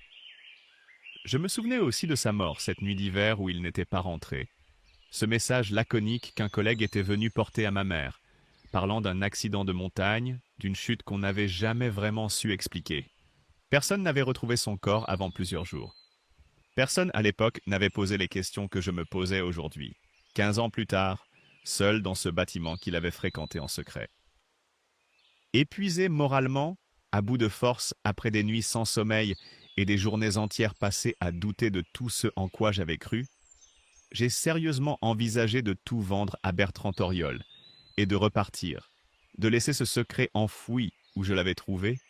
Je me souvenais aussi de sa mort cette nuit d'hiver où il n'était pas rentré. Ce message laconique qu'un collègue était venu porter à ma mère, parlant d'un accident de montagne, d'une chute qu'on n'avait jamais vraiment su expliquer. Personne n'avait retrouvé son corps avant plusieurs jours. Personne à l'époque n'avait posé les questions que je me posais aujourd'hui, 15 ans plus tard, seul dans ce bâtiment qu'il avait fréquenté en secret. Épuisé moralement, à bout de force après des nuits sans sommeil et des journées entières passées à douter de tout ce en quoi j'avais cru, j'ai sérieusement envisagé de tout vendre à Bertrand Toriol et de repartir, de laisser ce secret enfoui où je l'avais trouvé,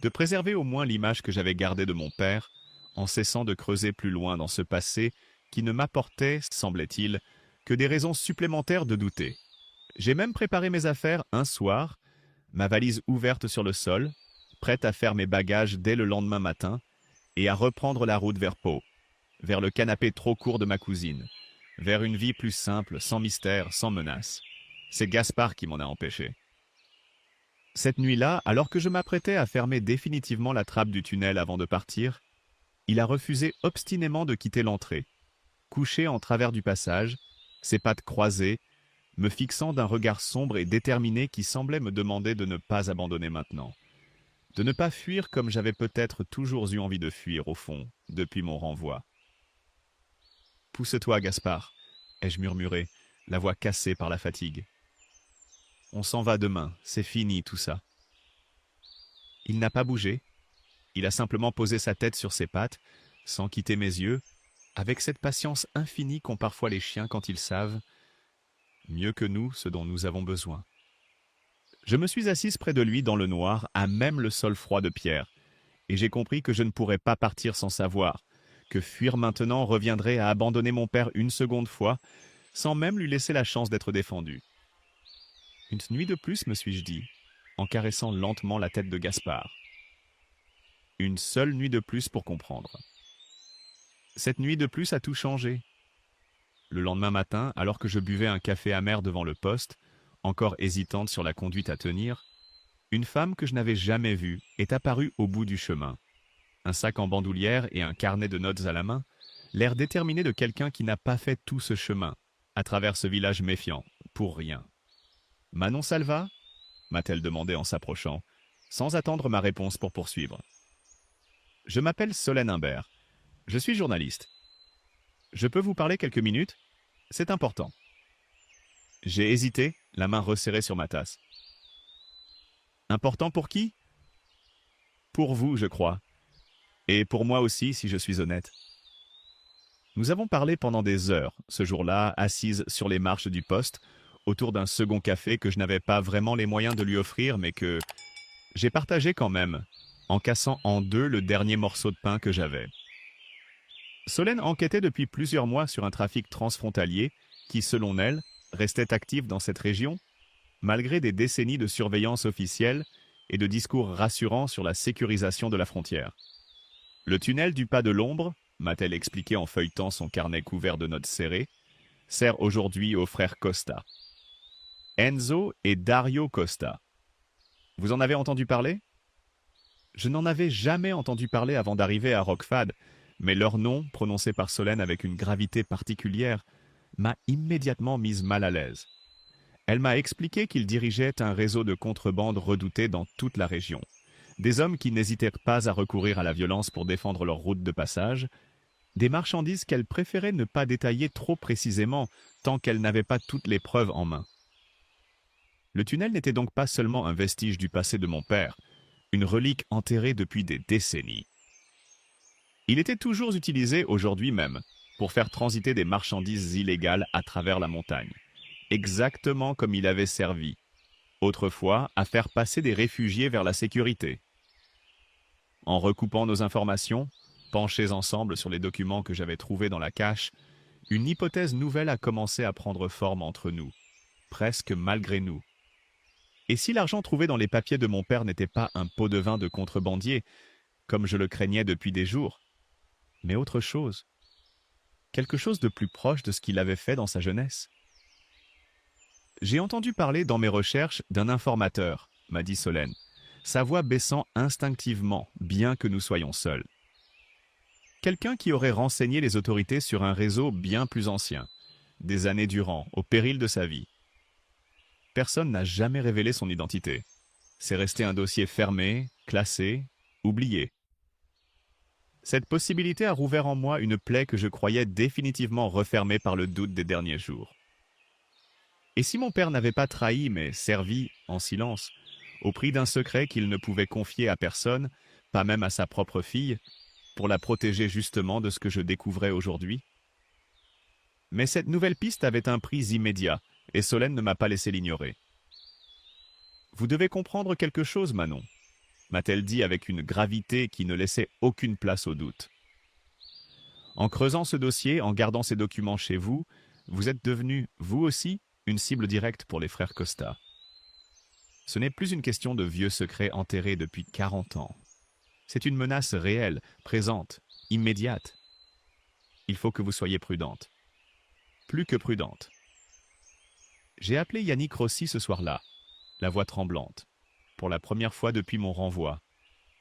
de préserver au moins l'image que j'avais gardée de mon père, en cessant de creuser plus loin dans ce passé qui ne m'apportait, semblait-il, que des raisons supplémentaires de douter. J'ai même préparé mes affaires un soir, ma valise ouverte sur le sol, prête à faire mes bagages dès le lendemain matin et à reprendre la route vers Pau, vers le canapé trop court de ma cousine, vers une vie plus simple, sans mystère, sans menace. C'est Gaspard qui m'en a empêché. Cette nuit-là, alors que je m'apprêtais à fermer définitivement la trappe du tunnel avant de partir, il a refusé obstinément de quitter l'entrée, couché en travers du passage, ses pattes croisées, me fixant d'un regard sombre et déterminé qui semblait me demander de ne pas abandonner maintenant, de ne pas fuir comme j'avais peut-être toujours eu envie de fuir au fond, depuis mon renvoi. « Pousse-toi, Gaspard » ai-je murmuré, la voix cassée par la fatigue. « On s'en va demain, c'est fini tout ça. » Il n'a pas bougé. Il a simplement posé sa tête sur ses pattes, sans quitter mes yeux, avec cette patience infinie qu'ont parfois les chiens quand ils savent, mieux que nous, ce dont nous avons besoin. Je me suis assise près de lui dans le noir, à même le sol froid de pierre, et j'ai compris que je ne pourrais pas partir sans savoir, que fuir maintenant reviendrait à abandonner mon père une seconde fois, sans même lui laisser la chance d'être défendu. Une nuit de plus, me suis-je dit, en caressant lentement la tête de Gaspard. Une seule nuit de plus pour comprendre. Cette nuit de plus a tout changé. Le lendemain matin, alors que je buvais un café amer devant le poste, encore hésitante sur la conduite à tenir, une femme que je n'avais jamais vue est apparue au bout du chemin. Un sac en bandoulière et un carnet de notes à la main, l'air déterminé de quelqu'un qui n'a pas fait tout ce chemin, à travers ce village méfiant, pour rien. « Manon Salva » m'a-t-elle demandé en s'approchant, sans attendre ma réponse pour poursuivre. « Je m'appelle Solène Imbert. Je suis journaliste. Je peux vous parler quelques minutes? C'est important. » J'ai hésité, la main resserrée sur ma tasse. « Important pour qui? » ?»« Pour vous, je crois. Et pour moi aussi, si je suis honnête. » Nous avons parlé pendant des heures, ce jour-là, assises sur les marches du poste, autour d'un second café que je n'avais pas vraiment les moyens de lui offrir, mais que j'ai partagé quand même, en cassant en deux le dernier morceau de pain que j'avais. Solène enquêtait depuis plusieurs mois sur un trafic transfrontalier qui, selon elle, restait actif dans cette région, malgré des décennies de surveillance officielle et de discours rassurants sur la sécurisation de la frontière. Le tunnel du pas de l'ombre, m'a-t-elle expliqué en feuilletant son carnet couvert de notes serrées, sert aujourd'hui aux frères Costa. Enzo et Dario Costa. Vous en avez entendu parler? Je n'en avais jamais entendu parler avant d'arriver à Rockfad, mais leur nom, prononcé par Solène avec une gravité particulière, m'a immédiatement mise mal à l'aise. Elle m'a expliqué qu'ils dirigeaient un réseau de contrebande redouté dans toute la région. Des hommes qui n'hésitèrent pas à recourir à la violence pour défendre leur route de passage, des marchandises qu'elle préférait ne pas détailler trop précisément tant qu'elle n'avait pas toutes les preuves en main. Le tunnel n'était donc pas seulement un vestige du passé de mon père, une relique enterrée depuis des décennies. Il était toujours utilisé aujourd'hui même pour faire transiter des marchandises illégales à travers la montagne, exactement comme il avait servi, autrefois, à faire passer des réfugiés vers la sécurité. En recoupant nos informations, penchés ensemble sur les documents que j'avais trouvés dans la cache, une hypothèse nouvelle a commencé à prendre forme entre nous, presque malgré nous. Et si l'argent trouvé dans les papiers de mon père n'était pas un pot de vin de contrebandier, comme je le craignais depuis des jours, mais autre chose, quelque chose de plus proche de ce qu'il avait fait dans sa jeunesse. J'ai entendu parler dans mes recherches d'un informateur, m'a dit Solène, sa voix baissant instinctivement, bien que nous soyons seuls. Quelqu'un qui aurait renseigné les autorités sur un réseau bien plus ancien, des années durant, au péril de sa vie. Personne n'a jamais révélé son identité. C'est resté un dossier fermé, classé, oublié. Cette possibilité a rouvert en moi une plaie que je croyais définitivement refermée par le doute des derniers jours. Et si mon père n'avait pas trahi, mais servi, en silence, au prix d'un secret qu'il ne pouvait confier à personne, pas même à sa propre fille, pour la protéger justement de ce que je découvrais aujourd'hui? Mais cette nouvelle piste avait un prix immédiat, et Solène ne m'a pas laissé l'ignorer. « Vous devez comprendre quelque chose, Manon », m'a-t-elle dit avec une gravité qui ne laissait aucune place au doute. En creusant ce dossier, en gardant ces documents chez vous, vous êtes devenu, vous aussi, une cible directe pour les frères Costa. Ce n'est plus une question de vieux secrets enterrés depuis 40 ans. C'est une menace réelle, présente, immédiate. Il faut que vous soyez prudente. Plus que prudente. J'ai appelé Yannick Rossi ce soir-là, la voix tremblante, pour la première fois depuis mon renvoi,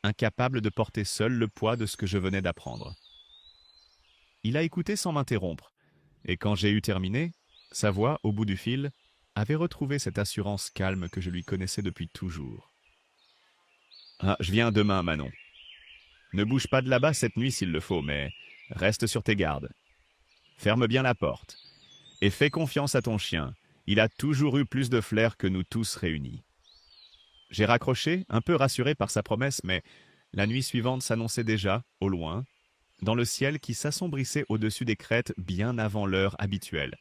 incapable de porter seul le poids de ce que je venais d'apprendre. Il a écouté sans m'interrompre, et quand j'ai eu terminé, sa voix, au bout du fil, avait retrouvé cette assurance calme que je lui connaissais depuis toujours. « Ah, je viens demain, Manon. Ne bouge pas de là-bas cette nuit s'il le faut, mais reste sur tes gardes. Ferme bien la porte, et fais confiance à ton chien. Il a toujours eu plus de flair que nous tous réunis. » J'ai raccroché, un peu rassuré par sa promesse, mais la nuit suivante s'annonçait déjà, au loin, dans le ciel qui s'assombrissait au-dessus des crêtes bien avant l'heure habituelle,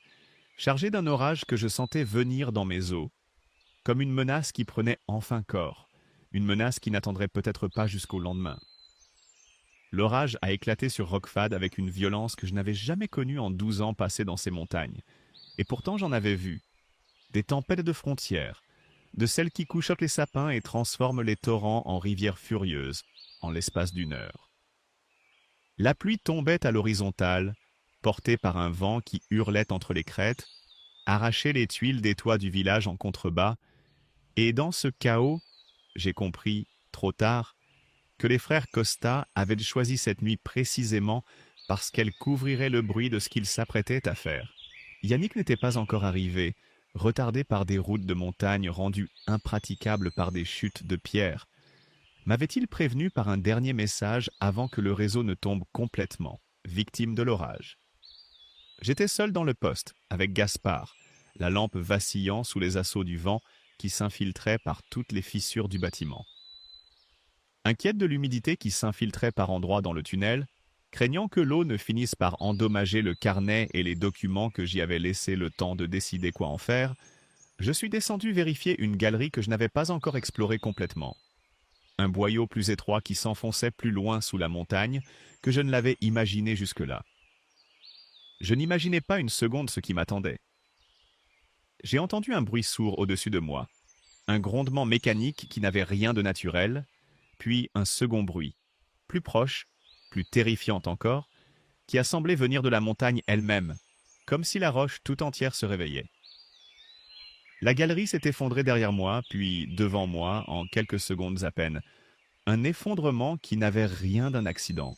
chargé d'un orage que je sentais venir dans mes os, comme une menace qui prenait enfin corps, une menace qui n'attendrait peut-être pas jusqu'au lendemain. L'orage a éclaté sur Rockfad avec une violence que je n'avais jamais connue en 12 ans passés dans ces montagnes, et pourtant j'en avais vu. Des tempêtes de frontières, de celles qui couchotent les sapins et transforment les torrents en rivières furieuses, en l'espace d'une heure. La pluie tombait à l'horizontale, portée par un vent qui hurlait entre les crêtes, arrachait les tuiles des toits du village en contrebas, et dans ce chaos, j'ai compris, trop tard, que les frères Costa avaient choisi cette nuit précisément parce qu'elle couvrirait le bruit de ce qu'ils s'apprêtaient à faire. Yannick n'était pas encore arrivé, retardé par des routes de montagne rendues impraticables par des chutes de pierres. M'avait-il prévenu par un dernier message avant que le réseau ne tombe complètement, victime de l'orage? J'étais seul dans le poste, avec Gaspard, la lampe vacillant sous les assauts du vent qui s'infiltrait par toutes les fissures du bâtiment. Inquiète de l'humidité qui s'infiltrait par endroits dans le tunnel, Craignant que l'eau ne finisse par endommager le carnet et les documents que j'y avais laissé le temps de décider quoi en faire, je suis descendu vérifier une galerie que je n'avais pas encore explorée complètement. Un boyau plus étroit qui s'enfonçait plus loin sous la montagne que je ne l'avais imaginé jusque-là. Je n'imaginais pas une seconde ce qui m'attendait. J'ai entendu un bruit sourd au-dessus de moi, un grondement mécanique qui n'avait rien de naturel, puis un second bruit, plus proche, plus terrifiant encore, qui a semblé venir de la montagne elle-même, comme si la roche tout entière se réveillait. La galerie s'est effondrée derrière moi, puis devant moi, en quelques secondes à peine. Un effondrement qui n'avait rien d'un accident,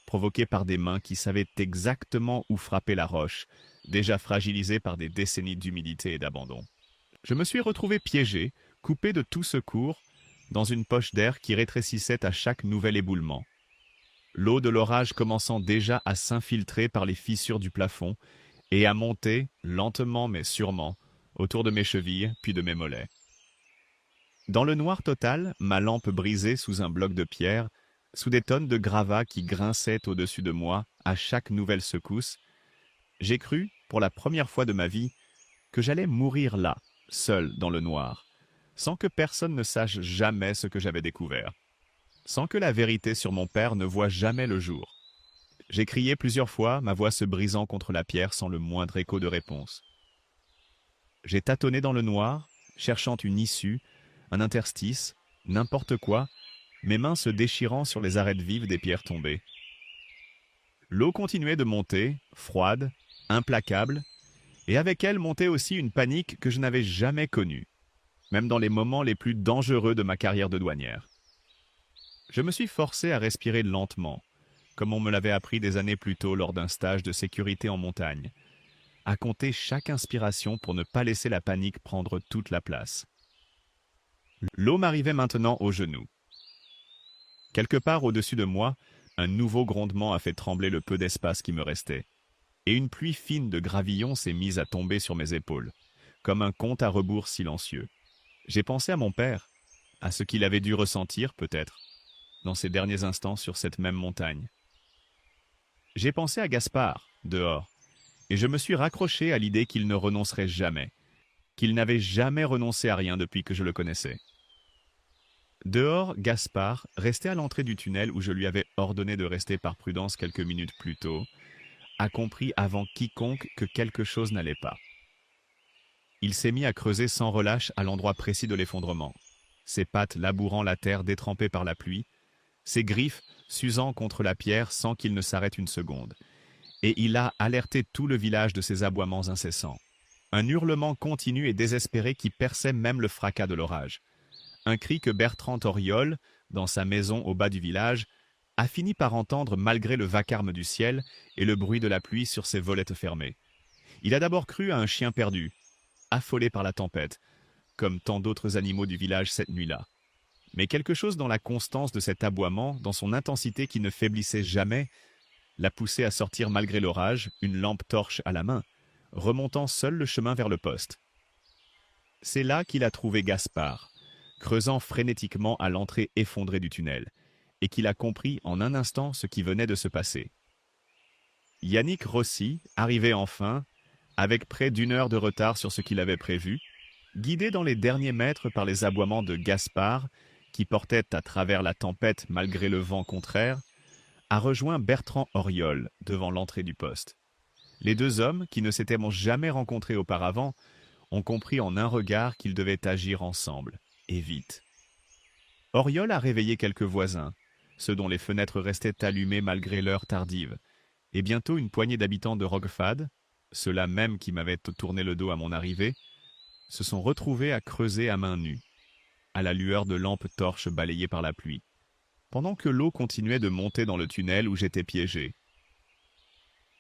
provoqué par des mains qui savaient exactement où frapper la roche, déjà fragilisée par des décennies d'humidité et d'abandon. Je me suis retrouvé piégé, coupé de tout secours, dans une poche d'air qui rétrécissait à chaque nouvel éboulement. L'eau de l'orage commençant déjà à s'infiltrer par les fissures du plafond et à monter, lentement mais sûrement, autour de mes chevilles puis de mes mollets. Dans le noir total, ma lampe brisée sous un bloc de pierre, sous des tonnes de gravats qui grinçaient au-dessus de moi à chaque nouvelle secousse, j'ai cru, pour la première fois de ma vie, que j'allais mourir là, seul dans le noir, sans que personne ne sache jamais ce que j'avais découvert, sans que la vérité sur mon père ne voie jamais le jour. J'ai crié plusieurs fois, ma voix se brisant contre la pierre sans le moindre écho de réponse. J'ai tâtonné dans le noir, cherchant une issue, un interstice, n'importe quoi, mes mains se déchirant sur les arêtes vives des pierres tombées. L'eau continuait de monter, froide, implacable, et avec elle montait aussi une panique que je n'avais jamais connue, même dans les moments les plus dangereux de ma carrière de douanière. Je me suis forcé à respirer lentement, comme on me l'avait appris des années plus tôt lors d'un stage de sécurité en montagne, à compter chaque inspiration pour ne pas laisser la panique prendre toute la place. L'eau m'arrivait maintenant aux genoux. Quelque part au-dessus de moi, un nouveau grondement a fait trembler le peu d'espace qui me restait, et une pluie fine de gravillons s'est mise à tomber sur mes épaules, comme un compte à rebours silencieux. J'ai pensé à mon père, à ce qu'il avait dû ressentir, peut-être, dans ces derniers instants sur cette même montagne. J'ai pensé à Gaspard, dehors, et je me suis raccroché à l'idée qu'il ne renoncerait jamais, qu'il n'avait jamais renoncé à rien depuis que je le connaissais. Dehors, Gaspard, resté à l'entrée du tunnel où je lui avais ordonné de rester par prudence quelques minutes plus tôt, a compris avant quiconque que quelque chose n'allait pas. Il s'est mis à creuser sans relâche à l'endroit précis de l'effondrement, ses pattes labourant la terre détrempée par la pluie, ses griffes s'usant contre la pierre sans qu'il ne s'arrête une seconde. Et il a alerté tout le village de ses aboiements incessants. Un hurlement continu et désespéré qui perçait même le fracas de l'orage. Un cri que Bertrand Auriol, dans sa maison au bas du village, a fini par entendre malgré le vacarme du ciel et le bruit de la pluie sur ses volettes fermées. Il a d'abord cru à un chien perdu, affolé par la tempête, comme tant d'autres animaux du village cette nuit-là. Mais quelque chose dans la constance de cet aboiement, dans son intensité qui ne faiblissait jamais, l'a poussé à sortir malgré l'orage, une lampe torche à la main, remontant seul le chemin vers le poste. C'est là qu'il a trouvé Gaspard, creusant frénétiquement à l'entrée effondrée du tunnel, et qu'il a compris en un instant ce qui venait de se passer. Yannick Rossi, arrivé enfin, avec près d'une heure de retard sur ce qu'il avait prévu, guidé dans les derniers mètres par les aboiements de Gaspard, qui portait à travers la tempête malgré le vent contraire, a rejoint Bertrand Auriol devant l'entrée du poste. Les deux hommes, qui ne s'étaient jamais rencontrés auparavant, ont compris en un regard qu'ils devaient agir ensemble, et vite. Auriol a réveillé quelques voisins, ceux dont les fenêtres restaient allumées malgré l'heure tardive, et bientôt une poignée d'habitants de Roquefade, ceux-là même qui m'avaient tourné le dos à mon arrivée, se sont retrouvés à creuser à main nue, à la lueur de lampes torches balayées par la pluie, pendant que l'eau continuait de monter dans le tunnel où j'étais piégé.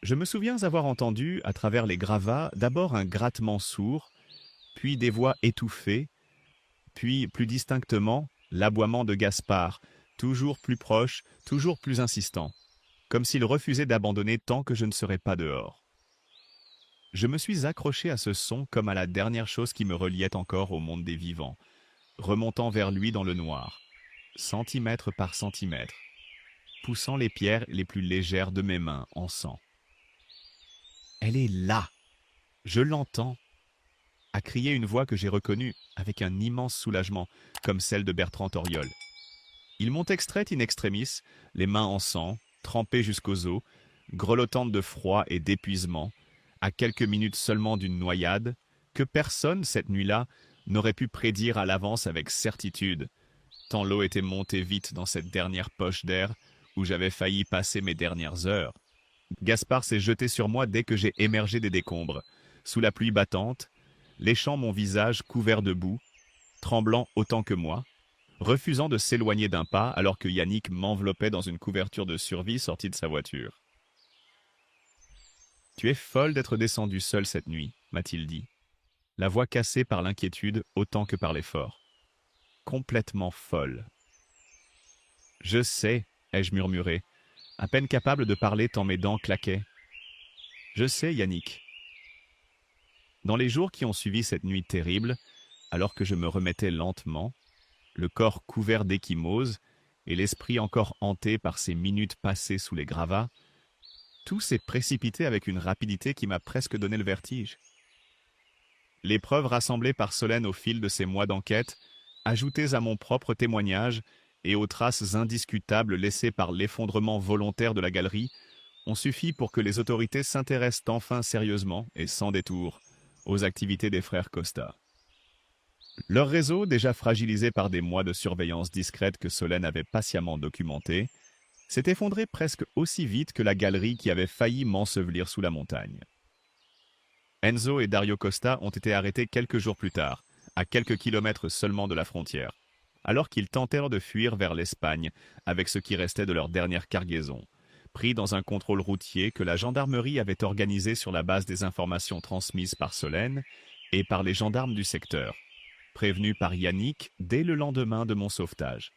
Je me souviens avoir entendu, à travers les gravats, d'abord un grattement sourd, puis des voix étouffées, puis, plus distinctement, l'aboiement de Gaspard, toujours plus proche, toujours plus insistant, comme s'il refusait d'abandonner tant que je ne serais pas dehors. Je me suis accroché à ce son comme à la dernière chose qui me reliait encore au monde des vivants, remontant vers lui dans le noir, centimètre par centimètre. poussant les pierres les plus légères de mes mains en sang. Elle est là. Je l'entends, a crié une voix que j'ai reconnue avec un immense soulagement, comme celle de Bertrand Auriol. Ils m'ont extraite in extremis, les mains en sang, trempées jusqu'aux os, grelottantes de froid et d'épuisement, à quelques minutes seulement d'une noyade, que personne, cette nuit-là, n'aurait pu prédire à l'avance avec certitude, tant l'eau était montée vite dans cette dernière poche d'air où j'avais failli passer mes dernières heures. Gaspard s'est jeté sur moi dès que j'ai émergé des décombres, sous la pluie battante, léchant mon visage couvert de boue, tremblant autant que moi, refusant de s'éloigner d'un pas alors que Yannick m'enveloppait dans une couverture de survie sortie de sa voiture. « Tu es folle d'être descendue seule cette nuit, m'a-t-il dit, la voix cassée par l'inquiétude autant que par l'effort. Complètement folle. Je sais, ai-je murmuré, à peine capable de parler tant mes dents claquaient. Je sais, Yannick. Dans les jours qui ont suivi cette nuit terrible, alors que je me remettais lentement, le corps couvert d'échymose et l'esprit encore hanté par ces minutes passées sous les gravats, tout s'est précipité avec une rapidité qui m'a presque donné le vertige. Les preuves rassemblées par Solène au fil de ces mois d'enquête, ajoutées à mon propre témoignage et aux traces indiscutables laissées par l'effondrement volontaire de la galerie, ont suffi pour que les autorités s'intéressent enfin sérieusement et sans détour aux activités des frères Costa. Leur réseau, déjà fragilisé par des mois de surveillance discrète que Solène avait patiemment documenté, s'est effondré presque aussi vite que la galerie qui avait failli m'ensevelir sous la montagne. Enzo et Dario Costa ont été arrêtés quelques jours plus tard, à quelques kilomètres seulement de la frontière, alors qu'ils tentèrent de fuir vers l'Espagne avec ce qui restait de leur dernière cargaison, pris dans un contrôle routier que la gendarmerie avait organisé sur la base des informations transmises par Solène et par les gendarmes du secteur, prévenus par Yannick dès le lendemain de mon sauvetage.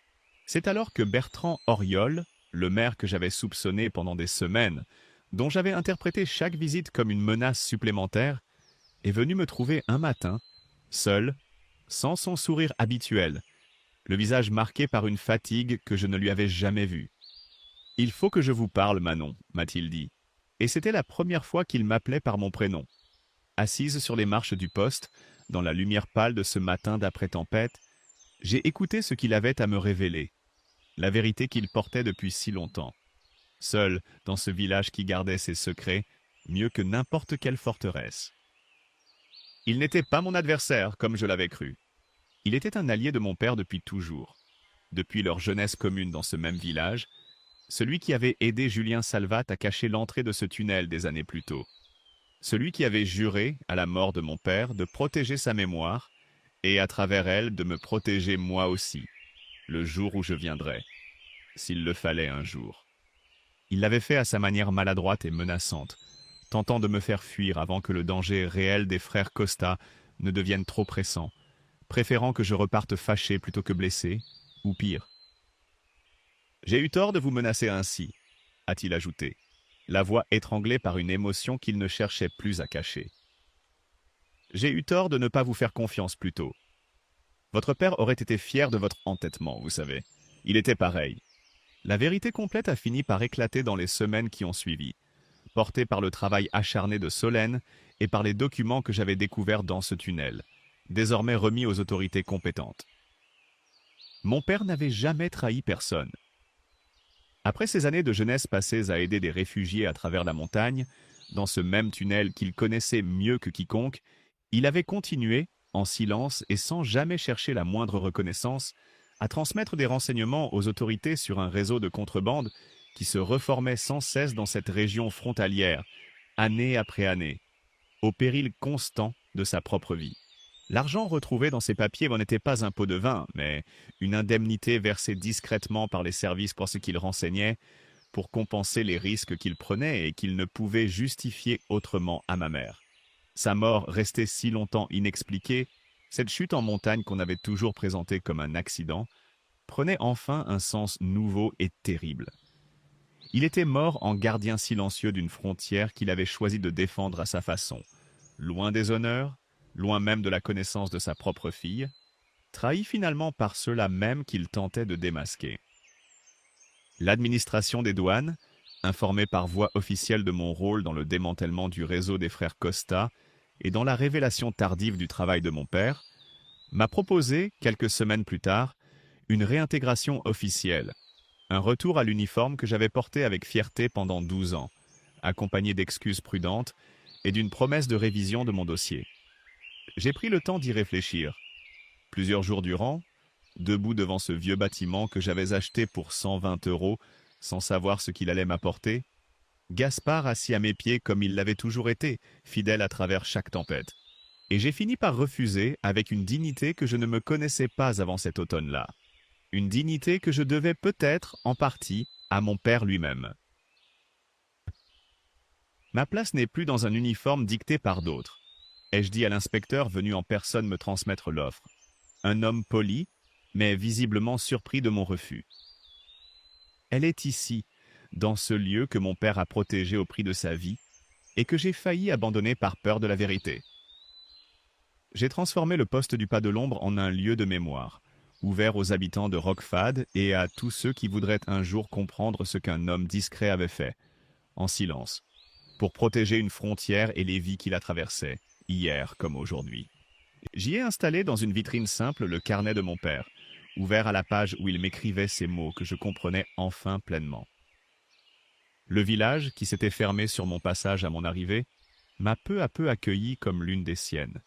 C'est alors que Bertrand Auriol, le maire que j'avais soupçonné pendant des semaines, dont j'avais interprété chaque visite comme une menace supplémentaire, est venu me trouver un matin, seul, sans son sourire habituel, le visage marqué par une fatigue que je ne lui avais jamais vue. « Il faut que je vous parle, Manon », m'a-t-il dit, et c'était la première fois qu'il m'appelait par mon prénom. Assise sur les marches du poste, dans la lumière pâle de ce matin d'après-tempête, j'ai écouté ce qu'il avait à me révéler, la vérité qu'il portait depuis si longtemps. Seul, dans ce village qui gardait ses secrets, mieux que n'importe quelle forteresse. Il n'était pas mon adversaire, comme je l'avais cru. Il était un allié de mon père depuis toujours. Depuis leur jeunesse commune dans ce même village, celui qui avait aidé Julien Salvat à cacher l'entrée de ce tunnel des années plus tôt. Celui qui avait juré, à la mort de mon père, de protéger sa mémoire, et à travers elle de me protéger moi aussi, le jour où je viendrais, s'il le fallait un jour. Il l'avait fait à sa manière maladroite et menaçante, tentant de me faire fuir avant que le danger réel des frères Costa ne devienne trop pressant, préférant que je reparte fâché plutôt que blessé, ou pire. « J'ai eu tort de vous menacer ainsi », a-t-il ajouté, la voix étranglée par une émotion qu'il ne cherchait plus à cacher. « J'ai eu tort de ne pas vous faire confiance plus tôt. Votre père aurait été fier de votre entêtement, vous savez. Il était pareil. La vérité complète a fini par éclater dans les semaines qui ont suivi, portée par le travail acharné de Solène et par les documents que j'avais découverts dans ce tunnel, désormais remis aux autorités compétentes. Mon père n'avait jamais trahi personne. Après ces années de jeunesse passées à aider des réfugiés à travers la montagne, dans ce même tunnel qu'il connaissait mieux que quiconque, il avait continué, en silence et sans jamais chercher la moindre reconnaissance, à transmettre des renseignements aux autorités sur un réseau de contrebande qui se reformait sans cesse dans cette région frontalière, année après année, au péril constant de sa propre vie. L'argent retrouvé dans ces papiers n'était pas un pot de vin, mais une indemnité versée discrètement par les services pour ce qu'il renseignait, pour compenser les risques qu'il prenait et qu'il ne pouvait justifier autrement à ma mère. Sa mort restait si longtemps inexpliquée, cette chute en montagne qu'on avait toujours présentée comme un accident, prenait enfin un sens nouveau et terrible. Il était mort en gardien silencieux d'une frontière qu'il avait choisi de défendre à sa façon, loin des honneurs, loin même de la connaissance de sa propre fille, trahi finalement par ceux-là même qu'il tentait de démasquer. L'administration des douanes, informée par voie officielle de mon rôle dans le démantèlement du réseau des frères Costa et dans la révélation tardive du travail de mon père, m'a proposé, quelques semaines plus tard, une réintégration officielle, un retour à l'uniforme que j'avais porté avec fierté pendant 12 ans, accompagné d'excuses prudentes et d'une promesse de révision de mon dossier. J'ai pris le temps d'y réfléchir. Plusieurs jours durant, debout devant ce vieux bâtiment que j'avais acheté pour 120 € sans savoir ce qu'il allait m'apporter, Gaspard assis à mes pieds comme il l'avait toujours été, fidèle à travers chaque tempête. Et j'ai fini par refuser avec une dignité que je ne me connaissais pas avant cet automne-là. Une dignité que je devais peut-être, en partie, à mon père lui-même. Ma place n'est plus dans un uniforme dicté par d'autres, ai-je dit à l'inspecteur venu en personne me transmettre l'offre. Un homme poli, mais visiblement surpris de mon refus. Elle est ici, dans ce lieu que mon père a protégé au prix de sa vie, et que j'ai failli abandonner par peur de la vérité. J'ai transformé le poste du Pas de l'Ombre en un lieu de mémoire, ouvert aux habitants de Rockfad et à tous ceux qui voudraient un jour comprendre ce qu'un homme discret avait fait, en silence, pour protéger une frontière et les vies qui la traversaient, hier comme aujourd'hui. J'y ai installé dans une vitrine simple le carnet de mon père, ouvert à la page où il m'écrivait ces mots que je comprenais enfin pleinement. Le village, qui s'était fermé sur mon passage à mon arrivée, m'a peu à peu accueilli comme l'une des siennes.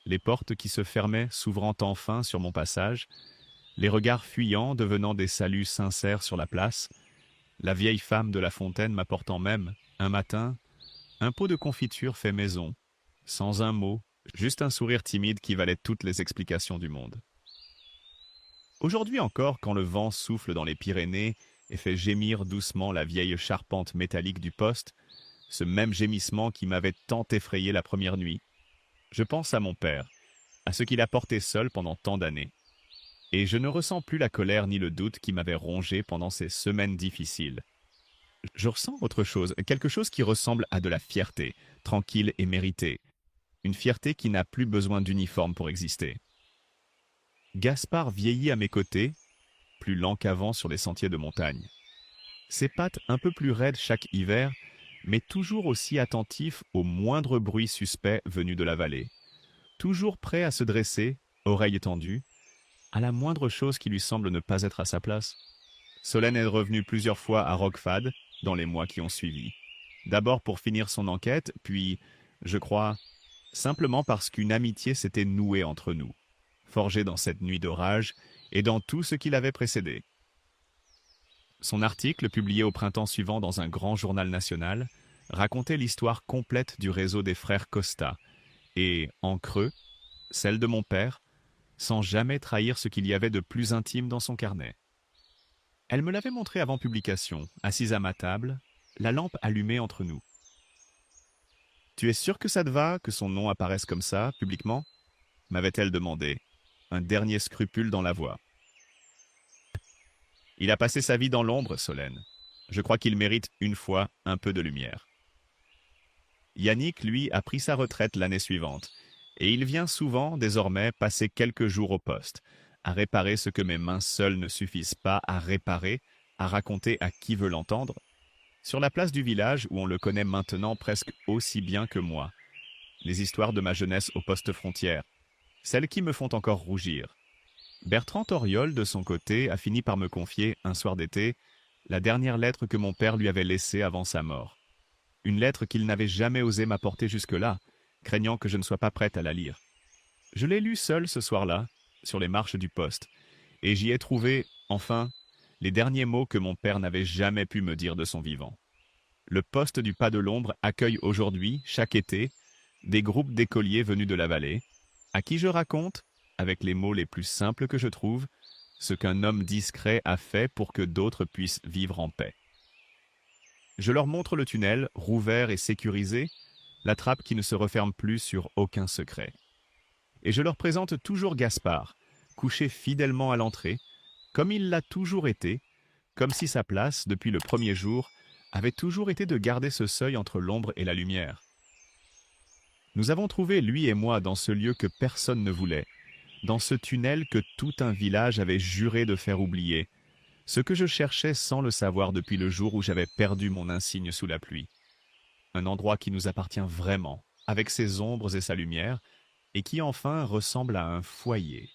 Les portes qui se fermaient s'ouvrant enfin sur mon passage, les regards fuyants devenant des saluts sincères sur la place, la vieille femme de la fontaine m'apportant même, un matin, un pot de confiture fait maison, sans un mot, juste un sourire timide qui valait toutes les explications du monde. Aujourd'hui encore, quand le vent souffle dans les Pyrénées et fait gémir doucement la vieille charpente métallique du poste, ce même gémissement qui m'avait tant effrayé la première nuit, je pense à mon père, à ce qu'il a porté seul pendant tant d'années. Et je ne ressens plus la colère ni le doute qui m'avaient rongé pendant ces semaines difficiles. Je ressens autre chose, quelque chose qui ressemble à de la fierté, tranquille et méritée. Une fierté qui n'a plus besoin d'uniforme pour exister. Gaspard vieillit à mes côtés, plus lent qu'avant sur les sentiers de montagne. Ses pattes un peu plus raides chaque hiver, mais toujours aussi attentif au moindre bruit suspect venu de la vallée. Toujours prêt à se dresser, oreilles tendues, à la moindre chose qui lui semble ne pas être à sa place. Solène est revenue plusieurs fois à Rockfad dans les mois qui ont suivi. D'abord pour finir son enquête, puis, je crois, simplement parce qu'une amitié s'était nouée entre nous, forgée dans cette nuit d'orage et dans tout ce qui l'avait précédé. Son article, publié au printemps suivant dans un grand journal national, racontait l'histoire complète du réseau des frères Costa, et, en creux, celle de mon père, sans jamais trahir ce qu'il y avait de plus intime dans son carnet. Elle me l'avait montré avant publication, assise à ma table, la lampe allumée entre nous. « Tu es sûr que ça te va, que son nom apparaisse comme ça, publiquement ?» m'avait-elle demandé, un dernier scrupule dans la voix. « Il a passé sa vie dans l'ombre, Solène. Je crois qu'il mérite une fois un peu de lumière. » Yannick, lui, a pris sa retraite l'année suivante, et il vient souvent, désormais, passer quelques jours au poste, à réparer ce que mes mains seules ne suffisent pas à réparer, à raconter à qui veut l'entendre, sur la place du village où on le connaît maintenant presque aussi bien que moi. Les histoires de ma jeunesse au poste frontière, celles qui me font encore rougir. Bertrand Auriol, de son côté, a fini par me confier, un soir d'été, la dernière lettre que mon père lui avait laissée avant sa mort. Une lettre qu'il n'avait jamais osé m'apporter jusque-là, craignant que je ne sois pas prête à la lire. Je l'ai lue seule ce soir-là, sur les marches du poste, et j'y ai trouvé, enfin, les derniers mots que mon père n'avait jamais pu me dire de son vivant. Le poste du Pas de l'Ombre accueille aujourd'hui, chaque été, des groupes d'écoliers venus de la vallée, à qui je raconte, avec les mots les plus simples que je trouve, ce qu'un homme discret a fait pour que d'autres puissent vivre en paix. Je leur montre le tunnel, rouvert et sécurisé, la trappe qui ne se referme plus sur aucun secret. Et je leur présente toujours Gaspard, couché fidèlement à l'entrée, comme il l'a toujours été, comme si sa place, depuis le premier jour, avait toujours été de garder ce seuil entre l'ombre et la lumière. Nous avons trouvé, lui et moi, dans ce lieu que personne ne voulait, dans ce tunnel que tout un village avait juré de faire oublier, Ce que je cherchais sans le savoir depuis le jour où j'avais perdu mon insigne sous la pluie. Un endroit qui nous appartient vraiment, avec ses ombres et sa lumière, et qui enfin ressemble à un foyer.